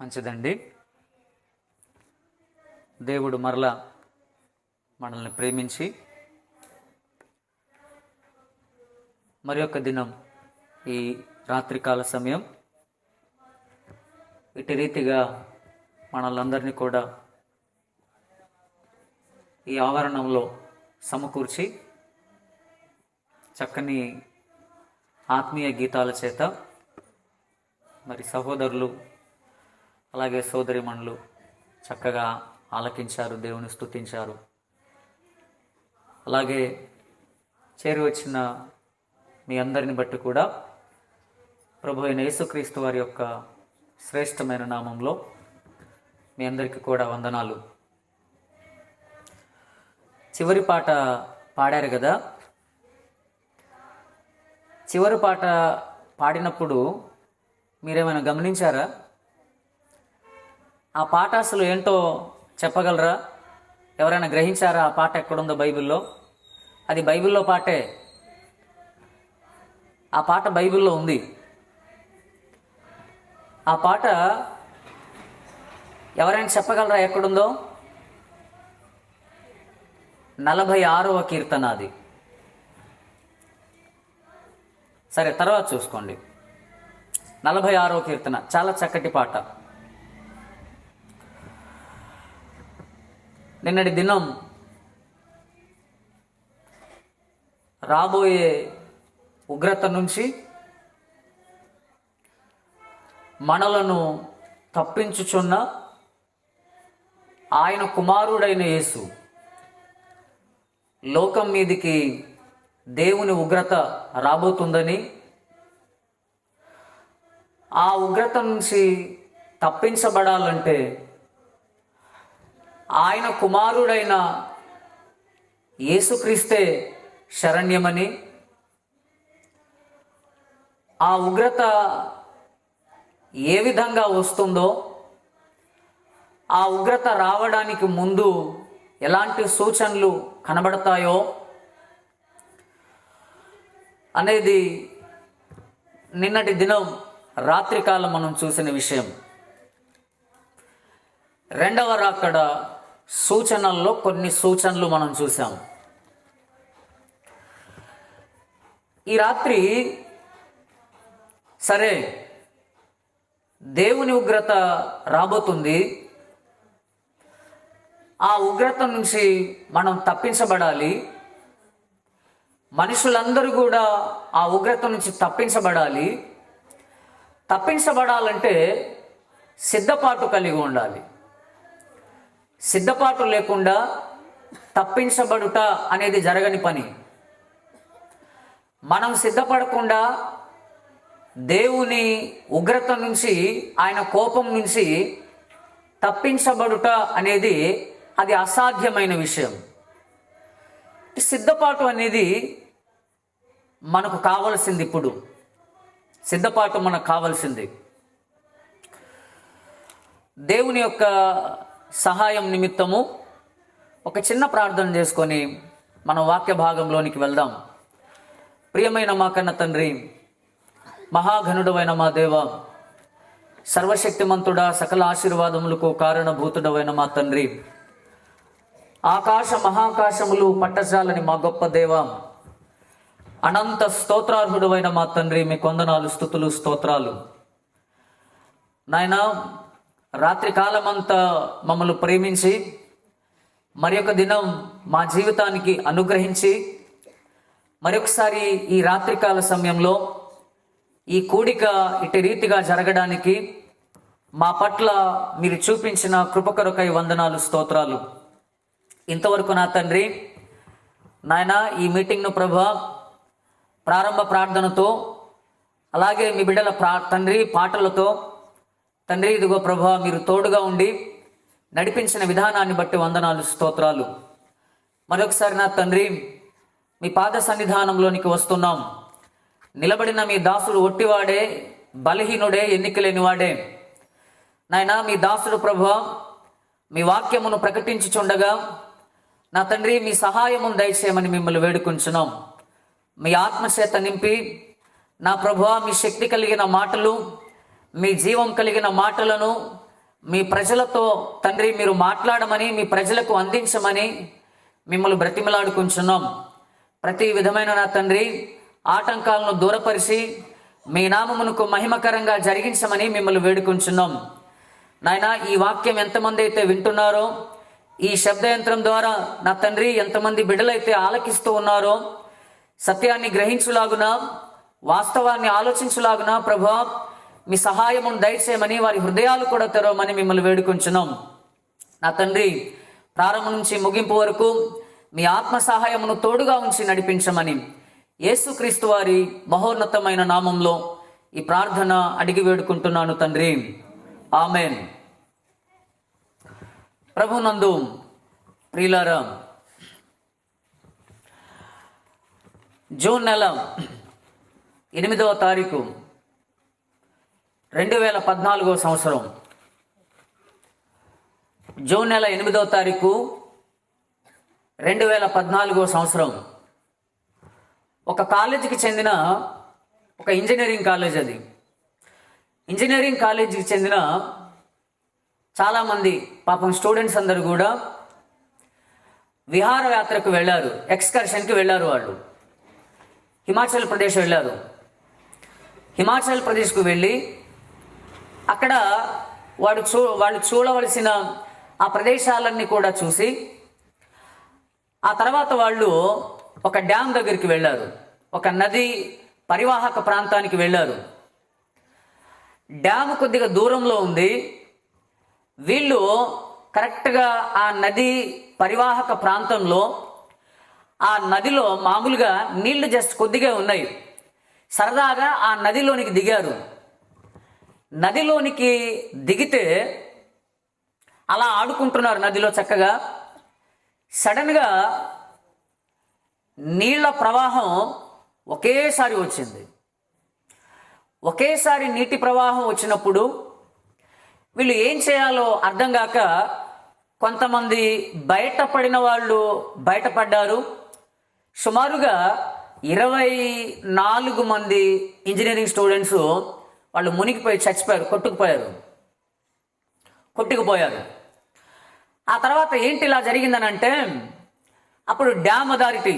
మంచిదండి. దేవుడు మరలా మనల్ని ప్రేమించి మరి ఒక దినం ఈ రాత్రికాల సమయం ఇటు రీతిగా మనల్ందరినీ కూడా ఈ ఆవరణంలో సమకూర్చి చక్కని ఆత్మీయ గీతాల చేత మరి సహోదరులు అలాగే సోదరిమణులు చక్కగా ఆలకించారు, దేవుని స్తుతించారు. అలాగే చేరి వచ్చిన మీ అందరిని బట్టి కూడా ప్రభు అయిన యేసుక్రీస్తు వారి యొక్క శ్రేష్టమైన నామంలో మీ అందరికీ కూడా వందనాలు. చివరి పాట పాడారు కదా. చివరి పాట పాడినప్పుడు మీరేమైనా గమనించారా? ఆ పాట అసలు ఏంటో చెప్పగలరా? ఎవరైనా గ్రహించారా ఆ పాట ఎక్కడుందో బైబిల్లో? అది బైబిల్లో పాటే. ఆ పాట బైబిల్లో ఉంది. ఆ పాట ఎవరైనా చెప్పగలరా ఎక్కడుందో? 46వ కీర్తన అది. సరే, తర్వాత చూసుకోండి. 46వ కీర్తన చాలా చక్కటి పాట. నిన్నటి దినం రాబోయే ఉగ్రత నుంచి మనలను తప్పించుచున్న ఆయన కుమారుడైన యేసు లోకం మీదికి దేవుని ఉగ్రత రాబోతుందని, ఆ ఉగ్రత నుంచి తప్పించబడాలంటే ఆయన కుమారుడైన యేసుక్రీస్తే శరణ్యమని, ఆ ఉగ్రత ఏ విధంగా వస్తుందో, ఆ ఉగ్రత రావడానికి ముందు ఎలాంటి సూచనలు కనబడతాయో అనేది నిన్నటి దినం రాత్రికాలం మనం చూసిన విషయం. రెండవ రాకడ సూచనల్లో కొన్ని సూచనలు మనం చూసాం. ఈ రాత్రి సరే, దేవుని ఉగ్రత రాబోతుంది. ఆ ఉగ్రత నుంచి మనం తప్పించబడాలి. మనుషులందరూ కూడా ఆ ఉగ్రత నుంచి తప్పించబడాలి. తప్పించబడాలంటే సిద్ధపాటు కలిగి ఉండాలి. సిద్ధపాటు లేకుండా తప్పించబడుట అనేది జరగని పని. మనం సిద్ధపడకుండా దేవుని ఉగ్రత నుంచి, ఆయన కోపం నుంచి తప్పించబడుట అనేది అది అసాధ్యమైన విషయం. సిద్ధపాటు అనేది మనకు కావలసింది. ఇప్పుడు సిద్ధపాటు మనకు కావలసింది. దేవుని యొక్క సహాయం నిమిత్తము ఒక చిన్న ప్రార్థన చేసుకొని మన వాక్య భాగంలోనికి వెళ్దాం. ప్రియమైన మా కన్న తండ్రి, మహాఘనుడవైన మా దేవ, సర్వశక్తిమంతుడా, సకల ఆశీర్వాదములకు కారణభూతుడవైన మా తండ్రి, ఆకాశ మహాకాశములు పట్టజాలని మా గొప్ప దేవ, అనంత స్తోత్రార్హుడవైన మా తండ్రి, మీ కొందనాలు, స్తుతులు, స్తోత్రాలు. నాయనా, రాత్రి కాలమంతా మమ్మల్ని ప్రేమించి మరి ఒక దినం మా జీవితానికి అనుగ్రహించి మరొకసారి ఈ రాత్రికాల సమయంలో ఈ కూడిక ఇటు రీతిగా జరగడానికి మా పట్ల మీరు చూపించిన కృప కొరకై వందనాలు, స్తోత్రాలు. ఇంతవరకు నా తండ్రి నాయన ఈ మీటింగ్ను ప్రభా ప్రారంభ ప్రార్థనతో, అలాగే మీ బిడ్డల తండ్రి పాటలతో తండ్రి, ఇదిగో ప్రభా మీరు తోడుగా ఉండి నడిపించిన విధానాన్ని బట్టి వందనాలు, స్తోత్రాలు. మరొకసారి నా తండ్రి మీ పాద సన్నిధానంలోనికి వస్తున్నాం. నిలబడిన మీ దాసుడు ఒట్టివాడే, బలహీనుడే, ఎన్నికలేని వాడే. నాయన మీ దాసుడు ప్రభా మీ వాక్యమును ప్రకటించుచుండగా నా తండ్రి మీ సహాయమును దయచేయమని మిమ్మల్ని వేడుకుంటున్నాం. మీ ఆత్మచేత నింపి నా ప్రభువా మీ శక్తి కలిగిన మాటలు, మీ జీవం కలిగిన మాటలను మీ ప్రజలతో తండ్రి మీరు మాట్లాడమని, మీ ప్రజలకు అందించమని మిమ్మల్ని బ్రతిమలాడుకుంటున్నాం. ప్రతి విధమైన నా తండ్రి ఆటంకాలను దూరపరిచి మీ నామమునకు మహిమకరంగా జరిగించమని మిమ్మల్ని వేడుకుంటున్నాం. నాయన, ఈ వాక్యం ఎంతమంది అయితే వింటున్నారో, ఈ శబ్దయంత్రం ద్వారా నా తండ్రి ఎంతమంది బిడ్డలైతే ఆలకిస్తూ ఉన్నారో, సత్యాన్ని గ్రహించులాగున, వాస్తవాన్ని ఆలోచించులాగున ప్రభువా మీ సహాయమును దయచేయమని, వారి హృదయాలు కూడా తెరవమని మిమ్మల్ని వేడుకుంటున్నాం. నా తండ్రి, ప్రారంభం నుంచి ముగింపు వరకు మీ ఆత్మ సహాయమును తోడుగా ఉంచి నడిపించమని యేసుక్రీస్తు వారి మహోన్నతమైన నామంలో ఈ ప్రార్థన అడిగి వేడుకుంటున్నాను తండ్రి, ఆమెన్. ప్రభునందు ప్రియులారా, జూన్ నెల 8వ తారీఖు 2014 సంవత్సరం, జూన్ నెల 8వ తారీఖు 2014 సంవత్సరం ఒక కాలేజీకి చెందిన ఒక ఇంజనీరింగ్ కాలేజ్. అది ఇంజనీరింగ్ కాలేజీకి చెందిన చాలామంది పాపం స్టూడెంట్స్ అందరూ కూడా విహారయాత్రకు వెళ్ళారు, ఎక్స్కర్షన్కి వెళ్ళారు. వాళ్ళు హిమాచల్ ప్రదేశ్ వెళ్ళారు. హిమాచల్ ప్రదేశ్కు వెళ్ళి అక్కడ వాళ్ళు చూడవలసిన ఆ ప్రదేశాలన్నీ కూడా చూసి, ఆ తర్వాత వాళ్ళు ఒక డ్యామ్ దగ్గరికి వెళ్ళారు, ఒక నది పరివాహక ప్రాంతానికి వెళ్ళారు. డ్యామ్ కొద్దిగా దూరంలో ఉంది. వీళ్ళు కరెక్ట్గా ఆ నది పరివాహక ప్రాంతంలో, ఆ నదిలో మామూలుగా నీళ్లు జస్ట్ కొద్దిగా ఉన్నాయి. సరదాగా ఆ నదిలోనికి దిగారు. నదిలోనికి దిగితే అలా ఆడుకుంటున్నారు నదిలో చక్కగా. సడన్గా నీళ్ల ప్రవాహం ఒకేసారి వచ్చింది. ఒకేసారి నీటి ప్రవాహం వచ్చినప్పుడు వీళ్ళు ఏం చేయాలో అర్థం కాక కొంతమంది బయటపడిన వాళ్ళు బయటపడ్డారు. సుమారుగా 24 మంది ఇంజనీరింగ్ స్టూడెంట్స్ వాళ్ళు మునిగిపోయి చచ్చిపోయారు, కొట్టుకుపోయారు. ఆ తర్వాత ఏంటి ఇలా జరిగిందని అంటే, అప్పుడు డ్యామ్ అథారిటీ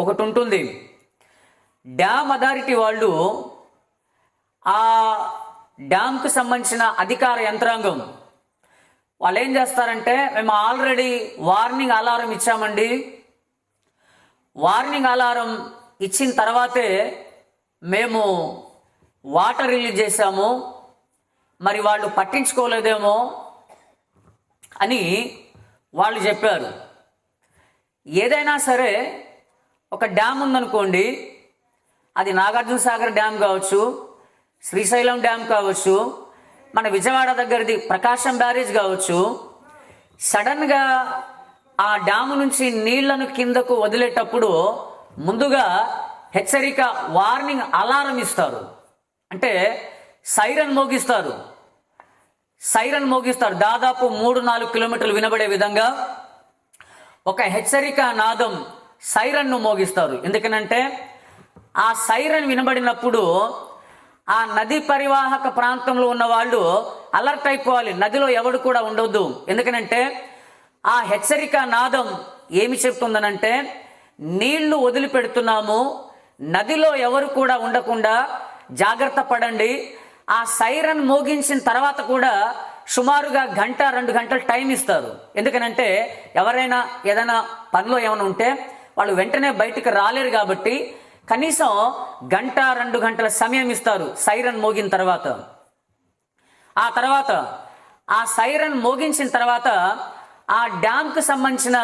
ఒకటి ఉంటుంది. డ్యామ్ అథారిటీ వాళ్ళు, ఆ డ్యామ్కు సంబంధించిన అధికార యంత్రాంగం వాళ్ళు ఏం చేస్తారంటే, మేము ఆల్రెడీ వార్నింగ్ అలారం ఇచ్చామండి, వార్నింగ్ అలారం ఇచ్చిన తర్వాతే మేము వాటర్ రిలీజ్ చేశాము, మరి వాళ్ళు పట్టించుకోలేదేమో అని వాళ్ళు చెప్పారు. ఏదైనా సరే ఒక డ్యామ్ ఉందనుకోండి, అది నాగార్జున సాగర్ డ్యామ్ కావచ్చు, శ్రీశైలం డ్యామ్ కావచ్చు, మన విజయవాడ దగ్గరది ప్రకాశం బ్యారేజ్ కావచ్చు. సడన్గా ఆ డ్యాము నుంచి నీళ్లను కిందకు వదిలేటప్పుడు ముందుగా హెచ్చరిక వార్నింగ్ అలారం ఇస్తారు. అంటే సైరన్ మోగిస్తారు. దాదాపు 3-4 కిలోమీటర్లు వినబడే విధంగా ఒక హెచ్చరిక నాదం సైరన్ను మోగిస్తారు. ఎందుకనంటే ఆ సైరన్ వినబడినప్పుడు ఆ నది పరివాహక ప్రాంతంలో ఉన్న వాళ్ళు అలర్ట్ అయిపోవాలి, నదిలో ఎవడు కూడా ఉండొద్దు. ఎందుకనంటే ఆ హెచ్చరిక నాదం ఏమి చెప్తుందనంటే, నీళ్లు వదిలిపెడుతున్నాము, నదిలో ఎవరు కూడా ఉండకుండా జాగ్రత్త పడండి. ఆ సైరన్ మోగించిన తర్వాత కూడా సుమారుగా 1-2 గంటలు టైం ఇస్తారు. ఎందుకనంటే ఎవరైనా ఏదైనా పనిలో ఏమైనా ఉంటే వాళ్ళు వెంటనే బయటకు రాలేరు కాబట్టి కనీసం 1-2 గంటల సమయం ఇస్తారు సైరన్ మోగిన తర్వాత. ఆ తర్వాత ఆ సైరన్ మోగించిన తర్వాత ఆ డ్యామ్కు సంబంధించిన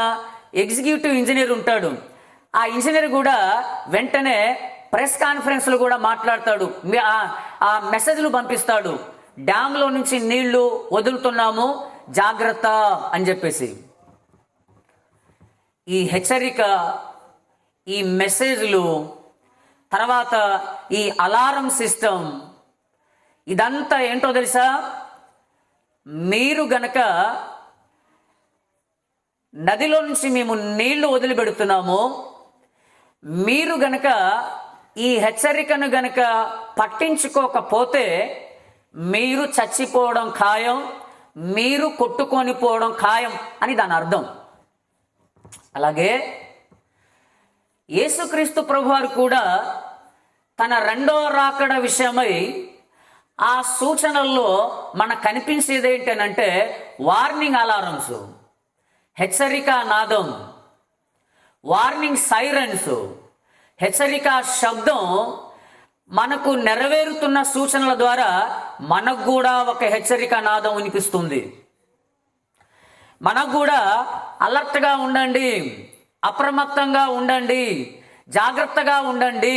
ఎగ్జిక్యూటివ్ ఇంజనీర్ ఉంటాడు. ఆ ఇంజనీర్ కూడా వెంటనే ప్రెస్ కాన్ఫరెన్స్లో కూడా మాట్లాడతాడు, ఆ మెసేజ్లు పంపిస్తాడు, డ్యామ్లో నుంచి నీళ్లు వదులుతున్నాము జాగ్రత్త అని చెప్పేసి. ఈ హెచ్చరిక, ఈ మెసేజ్లు, తర్వాత ఈ అలారం సిస్టమ్, ఇదంతా ఏంటో తెలుసా? మీరు గనక నదిలో నుంచి మేము నీళ్లు వదిలిపెడుతున్నాము, మీరు గనక ఈ హెచ్చరికను గనక పట్టించుకోకపోతే మీరు చచ్చిపోవడం ఖాయం, మీరు కొట్టుకొని పోవడం ఖాయం అని దాని అర్థం. అలాగే యేసుక్రీస్తు ప్రభువారు కూడా తన రెండో రాకడ విషయమై ఆ సూచనల్లో మనకు కనిపించేది ఏంటంటే వార్నింగ్ అలారమ్స్, హెచ్చరిక నాదం, వార్నింగ్ సైరన్స్, హెచ్చరిక శబ్దం మనకు నెరవేరుతున్న సూచనల ద్వారా మనకు కూడా ఒక హెచ్చరిక నాదం వినిపిస్తుంది. మనకు కూడా అలర్ట్గా ఉండండి, అప్రమత్తంగా ఉండండి, జాగ్రత్తగా ఉండండి,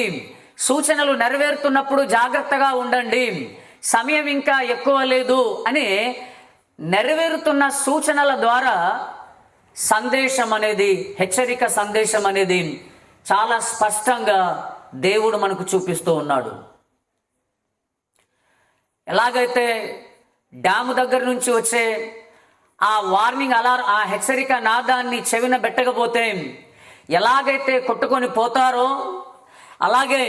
సూచనలు నెరవేరుతున్నప్పుడు జాగ్రత్తగా ఉండండి, సమయం ఇంకా ఎక్కువ లేదు అని నెరవేరుతున్న సూచనల ద్వారా సందేశం అనేది, హెచ్చరిక సందేశం అనేది చాలా స్పష్టంగా దేవుడు మనకు చూపిస్తూ ఉన్నాడు. ఎలాగైతే డ్యాము దగ్గర నుంచి వచ్చే ఆ వార్నింగ్ అలారం, ఆ హెచ్చరిక నాదాన్ని చెవిన పెట్టకపోతే ఎలాగైతే కొట్టుకొని పోతారో, అలాగే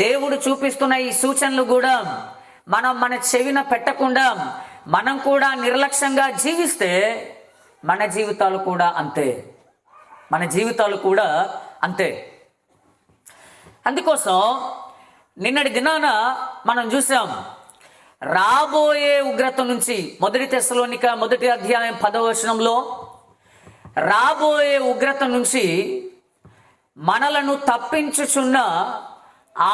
దేవుడు చూపిస్తున్న ఈ సూచనలు కూడా మనం మన చెవిన పెట్టకుండా మనం కూడా నిర్లక్ష్యంగా జీవిస్తే మన జీవితాలు కూడా అంతే, మన జీవితాలు కూడా అంతే. అందుకోసం నిన్నటి దినాన మనం చూసాం, రాబోయే ఉగ్రత నుంచి, 1 తెస్సలోనిక 1 అధ్యాయం 10వ వచనంలో, రాబోయే ఉగ్రత నుంచి మనలను తప్పించుచున్న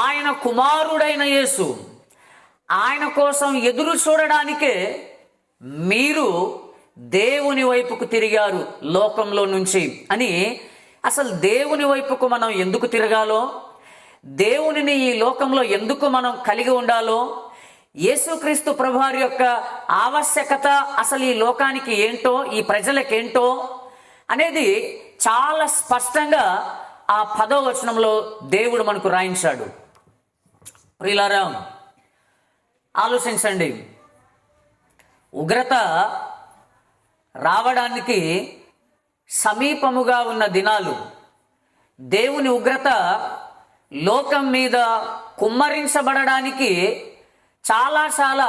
ఆయన కుమారుడైన యేసు, ఆయన కోసం ఎదురు చూడడానికే మీరు దేవుని వైపుకు తిరిగారు లోకంలో నుంచి అని. అసలు దేవుని వైపుకు మనం ఎందుకు తిరగాలో, దేవునిని ఈ లోకంలో ఎందుకు మనం కలిగి ఉండాలో, యేసుక్రీస్తు ప్రభువారి యొక్క ఆవశ్యకత అసలు ఈ లోకానికి ఏంటో, ఈ ప్రజలకేంటో అనేది చాలా స్పష్టంగా ఆ 10వ వచనంలో దేవుడు మనకు రాయించాడు. ప్రియులారా, ఆలోచించండి. ఉగ్రత రావడానికి సమీపముగా ఉన్న దినాలు, దేవుని ఉగ్రత లోకం మీద కుమ్మరించబడడానికి చాలా చాలా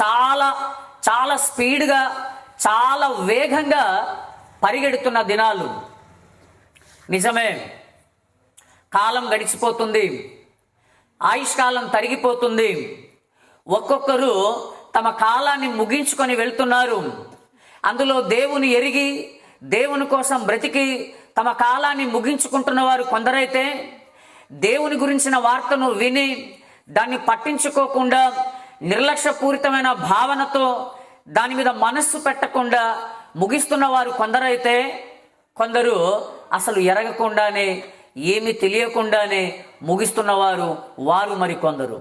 చాలా చాలా స్పీడ్గా, చాలా వేగంగా పరిగెడుతున్న దినాలు. నిజమే, కాలం గడిచిపోతుంది, ఆయుష్కాలం తరిగిపోతుంది, ఒక్కొక్కరు తమ కాలాన్ని ముగించుకొని వెళ్తున్నారు. అందులో దేవుని ఎరిగి, దేవుని కోసం బ్రతికి తమ కాలాన్ని ముగించుకుంటున్న వారు కొందరైతే, దేవుని గురించిన వార్తను విని దాన్ని పట్టించుకోకుండా నిర్లక్ష్యపూరితమైన భావనతో దాని మీద మనస్సు పెట్టకుండా ముగిస్తున్న వారు కొందరైతే, కొందరు అసలు ఎరగకుండానే, ఏమి తెలియకుండానే ముగిస్తున్నవారు వారు మరికొందరు.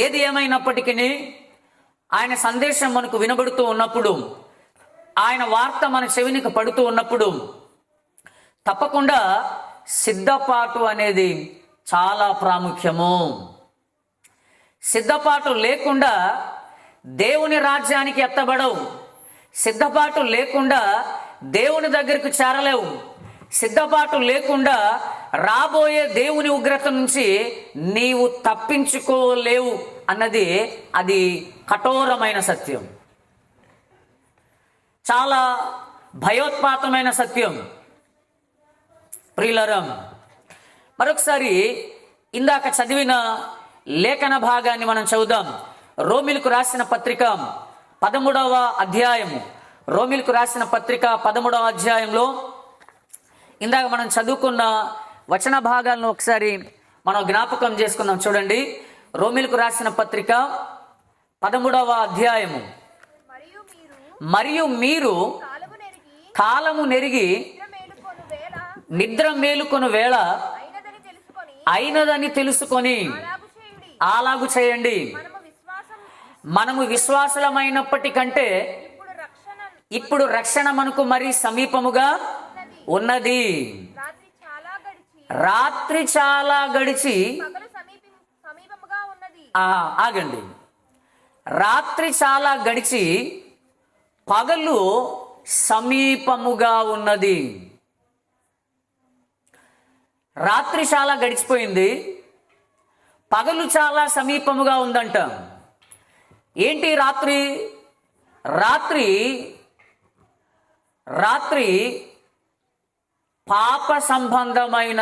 ఏది ఏమైనప్పటికీ ఆయన సందేశం మనకు వినబడుతూ ఉన్నప్పుడు, ఆయన వార్త మన చెవినికి పడుతూ ఉన్నప్పుడు తప్పకుండా సిద్ధపాటు అనేది చాలా ప్రాముఖ్యము. సిద్ధపాటు లేకుండా దేవుని రాజ్యానికి ఎత్తబడవు, సిద్ధపాటు లేకుండా దేవుని దగ్గరకు చేరలేవు, సిద్ధపాటు లేకుండా రాబోయే దేవుని ఉగ్రత నుంచి నీవు తప్పించుకోలేవు అన్నది అది కఠోరమైన సత్యం, చాలా భయోత్పాతమైన సత్యం. ప్రియులారా, మరొకసారి ఇందాక చదివిన లేఖన భాగాన్ని మనం చదువుదాం. రోమిలకు రాసిన పత్రిక 13వ అధ్యాయము, రోమిలకు రాసిన పత్రిక 13వ అధ్యాయంలో ఇందాక మనం చదువుకున్న వచన భాగాలను ఒకసారి మనం జ్ఞాపకం చేసుకుందాం. చూడండి, రోమిలకు రాసిన పత్రిక 13వ అధ్యాయము. మరియు మీరు కాలము నెరిగి నిద్ర మేలుకొను వేళ అయినదని తెలుసుకొని అలాగు చేయండి. మనము విశ్వాసులమైనప్పటికంటే ఇప్పుడు రక్షణ మనకు మరి సమీపముగా ఉన్నది. రాత్రి చాలా గడిచి, ఆగండి, రాత్రి చాలా గడిచి పగలు సమీపముగా ఉన్నది. రాత్రి చాలా గడిచిపోయింది, పగలు చాలా సమీపముగా ఉందంట. ఏంటి రాత్రి? రాత్రి రాత్రి పాప సంబంధమైన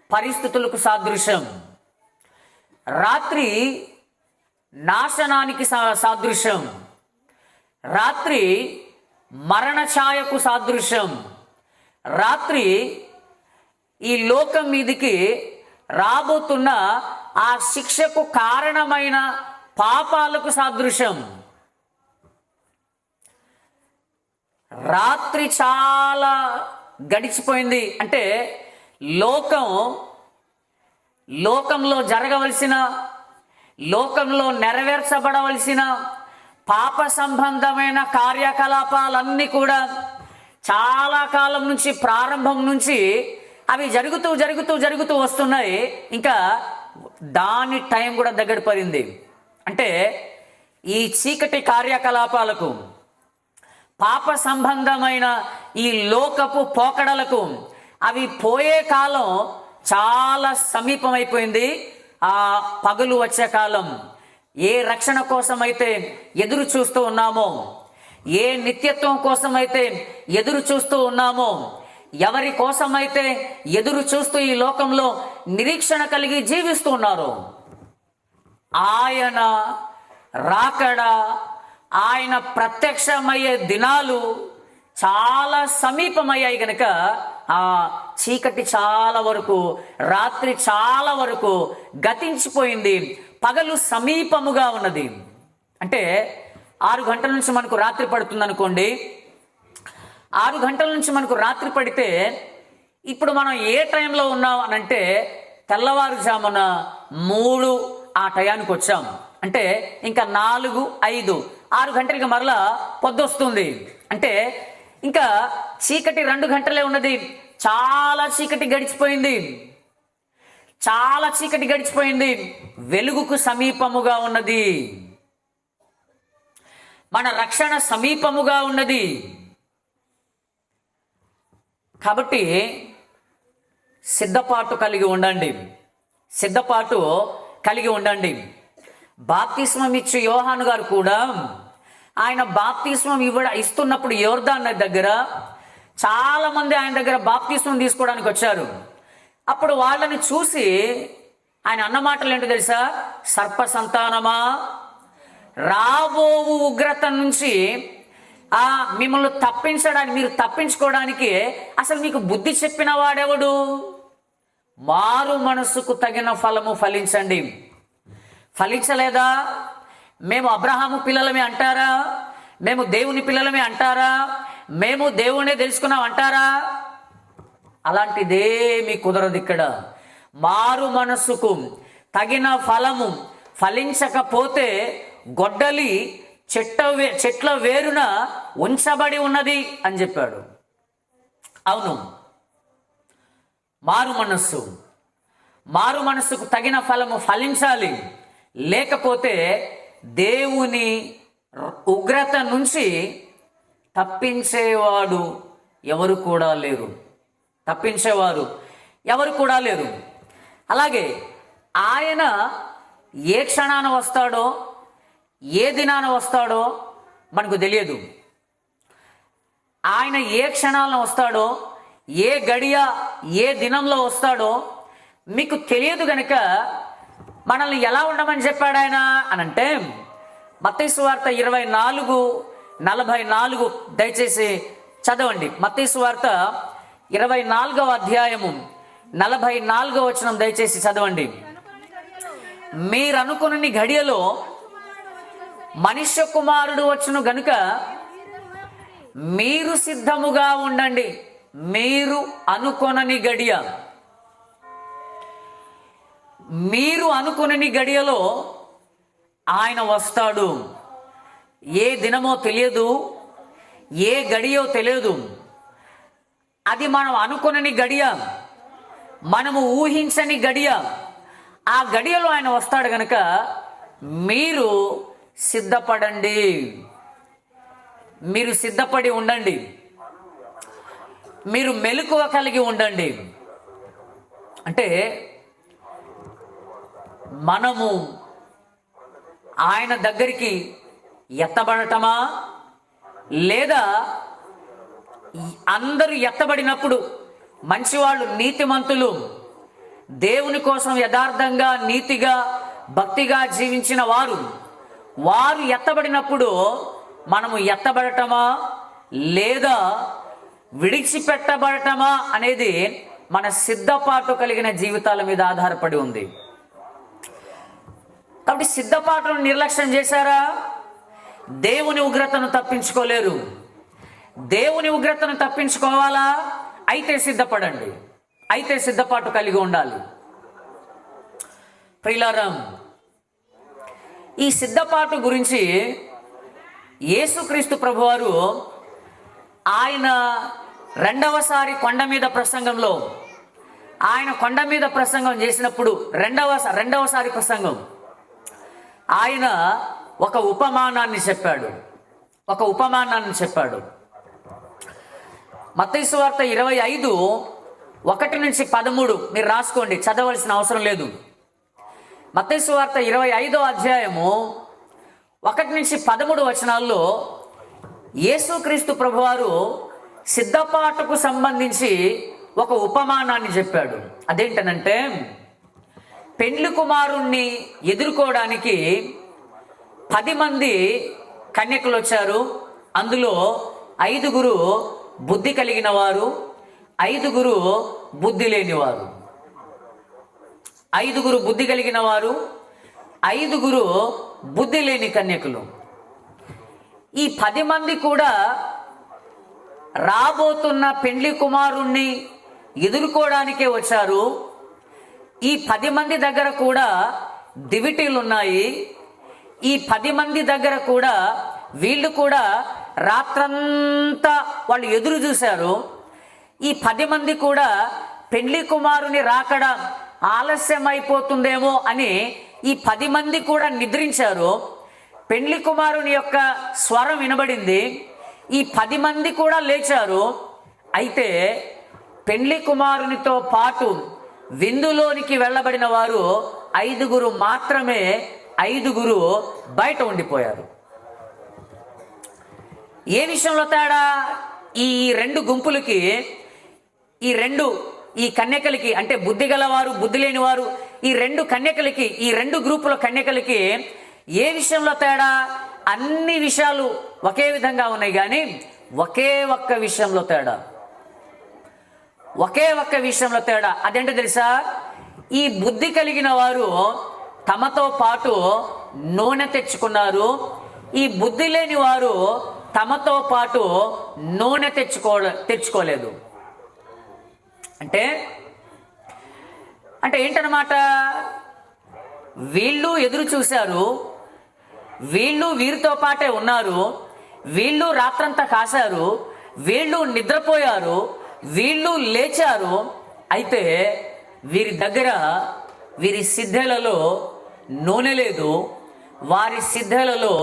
పరిస్థితులకు సాదృశ్యం. రాత్రి నాశనానికి సాదృశ్యం. రాత్రి మరణ ఛాయకు సాదృశ్యం. రాత్రి ఈ లోకం మీదికి రాబోతున్న ఆ శిక్షకు కారణమైన పాపాలకు సాదృశ్యం. రాత్రి చాలా గడిచిపోయింది అంటే లోకంలో జరగవలసిన, లోకంలో నెరవేర్చబడవలసిన పాప సంబంధమైన కార్యకలాపాలన్నీ కూడా చాలా కాలం నుంచి, ప్రారంభం నుంచి అవి జరుగుతూ వస్తున్నాయి. ఇంకా దాని టైం కూడా దగ్గర పడింది. అంటే ఈ చీకటి కార్యకలాపాలకు, పాప సంబంధమైన ఈ లోకపు పోకడలకు అవి పోయే కాలం చాలా సమీపమైపోయింది. ఆ పగలు వచ్చే కాలం. ఏ రక్షణ కోసమైతే ఎదురు చూస్తూ ఉన్నామో, ఏ నిత్యత్వం కోసమైతే ఎదురు చూస్తూ ఉన్నామో, ఎవరి కోసమైతే ఎదురు చూస్తూ ఈ లోకంలో నిరీక్షణ కలిగి జీవిస్తూ ఉన్నారు, ఆయన రాకడ, ఆయన ప్రత్యక్షమయ్యే దినాలు చాలా సమీపమయ్యాయి గనక ఆ చీకటి చాలా వరకు, రాత్రి చాలా వరకు గతించిపోయింది. పగలు సమీపముగా ఉన్నది. అంటే 6 గంటల నుంచి మనకు రాత్రి పడుతుంది అనుకోండి. 6 గంటల నుంచి మనకు రాత్రి పడితే ఇప్పుడు మనం ఏ టైంలో ఉన్నాం అని అంటే తెల్లవారుజామున 3 ఆ టయానికి వచ్చాం. అంటే ఇంకా 4, 5, 6 గంటలకి మరలా పొద్దొస్తుంది. అంటే ఇంకా చీకటి 2 గంటలే ఉన్నది. చాలా చీకటి గడిచిపోయింది. వెలుగుకు సమీపముగా ఉన్నది. మన రక్షణ సమీపముగా ఉన్నది. కాబట్టి సిద్ధపాటు కలిగి ఉండండి. బాప్తిస్మం ఇచ్చే యోహాను గారు కూడా ఆయన బాప్తిస్మం ఇస్తున్నప్పుడు యోర్దాన్ నది దగ్గర చాలా మంది ఆయన దగ్గర బాప్తిస్మం తీసుకోవడానికి వచ్చారు. అప్పుడు వాళ్ళని చూసి ఆయన అన్న మాటలు ఏంటో తెలుసా? సర్ప సంతానమా, రాబోవు ఉగ్రత నుంచి మిమ్మల్ని మీరు తప్పించుకోవడానికి అసలు మీకు బుద్ధి చెప్పిన వాడెవడు? మారు మనసుకు తగిన ఫలము ఫలించండి. ఫలించలేదా? మేము అబ్రహాము పిల్లలమే అంటారా? మేము దేవుని పిల్లలమే అంటారా? మేము దేవుణ్ణే తెలుసుకున్నాం అంటారా? అలాంటిదేమీ కుదరదు. ఇక్కడ మారు మనసుకు తగిన ఫలము ఫలించకపోతే గొడ్డలి చెట్ల వేరున ఉంచబడి ఉన్నది అని చెప్పాడు. అవును, మారు మనస్సుకు తగిన ఫలము ఫలించాలి. లేకపోతే దేవుని ఉగ్రత నుంచి తప్పించేవారు ఎవరు కూడా లేరు. అలాగే ఆయన ఏ క్షణాన వస్తాడో, ఏ దినాన వస్తాడో మనకు తెలియదు. ఆయన ఏ క్షణాన వస్తాడో, ఏ గడియ, ఏ దినంలో వస్తాడో మీకు తెలియదు గనక మనల్ని ఎలా ఉండమని చెప్పాడు ఆయన అనంటే మత్తయి సువార్త 24:44 దయచేసి చదవండి. మత్తయి సువార్త 24వ అధ్యాయము 44వ వచనం దయచేసి చదవండి. మీరనుకుని గడియలో మనుష్య కుమారుడు వచ్చును గనుక మీరు సిద్ధముగా ఉండండి. మీరు అనుకొనని గడియలో ఆయన వస్తాడు. ఏ దినమో తెలియదు, ఏ గడియో తెలియదు. అది మనం అనుకొనని గడియ, మనము ఊహించని గడియ. ఆ గడియలో ఆయన వస్తాడు గనక మీరు సిద్ధపడండి. మీరు సిద్ధపడి ఉండండి. మీరు మెలకువ కలిగి ఉండండి. అంటే మనము ఆయన దగ్గరికి ఎత్తబడటమా, లేదా అందరూ ఎత్తబడినప్పుడు మంచివాళ్ళు, నీతిమంతులు, దేవుని కోసం యథార్థంగా, నీతిగా, భక్తిగా జీవించిన వారు ఎత్తబడినప్పుడు మనము ఎత్తబడటమా లేదా విడిచిపెట్టబడటమా అనేది మన సిద్ధపాటు కలిగిన జీవితాల మీద ఆధారపడి ఉంది. కాబట్టి సిద్ధపాటును నిర్లక్ష్యం చేశారా, దేవుని ఉగ్రతను తప్పించుకోలేరు. దేవుని ఉగ్రతను తప్పించుకోవాలా, అయితే సిద్ధపడండి, అయితే సిద్ధపాటు కలిగి ఉండాలి. ప్రియులారా, ఈ సిద్ధపాటు గురించి యేసుక్రీస్తు ప్రభువారు ఆయన రెండవసారి కొండ మీద ప్రసంగంలో, ఆయన కొండ మీద ప్రసంగం చేసినప్పుడు రెండవసారి ప్రసంగం, ఆయన ఒక ఉపమానాన్ని చెప్పాడు. మత్తయి సువార్త 25:1-13 మీరు రాసుకోండి, చదవలసిన అవసరం లేదు. మత్తయి సువార్త 25వ అధ్యాయము 1-13 వచనాల్లో యేసుక్రీస్తు ప్రభువారు సిద్ధపాటుకు సంబంధించి ఒక ఉపమానాన్ని చెప్పాడు. అదేంటనంటే, పెండ్లి కుమారుణ్ణి ఎదుర్కోవడానికి 10 మంది కన్యకులు వచ్చారు. అందులో 5 బుద్ధి కలిగిన వారు, 5 బుద్ధి లేనివారు. 5 బుద్ధి కలిగిన వారు, 5 బుద్ధి లేని కన్యకులు. ఈ 10 మంది కూడా రాబోతున్న పెండ్లి కుమారుణ్ణి ఎదుర్కోవడానికే వచ్చారు. ఈ 10 మంది దగ్గర కూడా దివిటీలు ఉన్నాయి. ఈ 10 మంది దగ్గర కూడా వీళ్ళు కూడా రాత్రంతా వాళ్ళు ఎదురు చూశారు. ఈ 10 మంది కూడా పెండ్లి కుమారుని రాకడ ఆలస్యం అయిపోతుందేమో అని ఈ 10 మంది కూడా నిద్రించారు. పెండ్లి కుమారుని యొక్క స్వరం వినబడింది. ఈ 10 మంది కూడా లేచారు. అయితే పెండ్లి కుమారునితో పాటు విందులోనికి వెళ్ళబడిన వారు 5 మాత్రమే, 5 బయట ఉండిపోయారు. ఏ విషయంలో తేడా? ఈ 2 గుంపులకి, ఈ కన్యకలకి, అంటే బుద్ధి గలవారు, బుద్ధి లేని వారు, ఈ 2 కన్యకలకి, ఈ 2 గ్రూపుల కన్యకలకి ఏ విషయంలో తేడా? అన్ని విషయాలు ఒకే విధంగా ఉన్నాయి, కానీ ఒకే ఒక్క విషయంలో తేడా. అదేంటో తెలుసా? ఈ బుద్ధి కలిగిన వారు తమతో పాటు నూనె తెచ్చుకున్నారు. ఈ బుద్ధి లేని వారు తమతో పాటు నూనె తెచ్చుకోలేదు. అంటే ఏంటన్నమాట? వీళ్ళు ఎదురు చూశారు, వీళ్ళు వీరితో పాటే ఉన్నారు, వీళ్ళు రాత్రంతా కాశారు, వీళ్ళు నిద్రపోయారు, వీళ్ళు లేచారు. అయితే వీరి దగ్గర, వీరి సిద్ధెలలో నూనె లేదు, వారి సిద్ధెలలో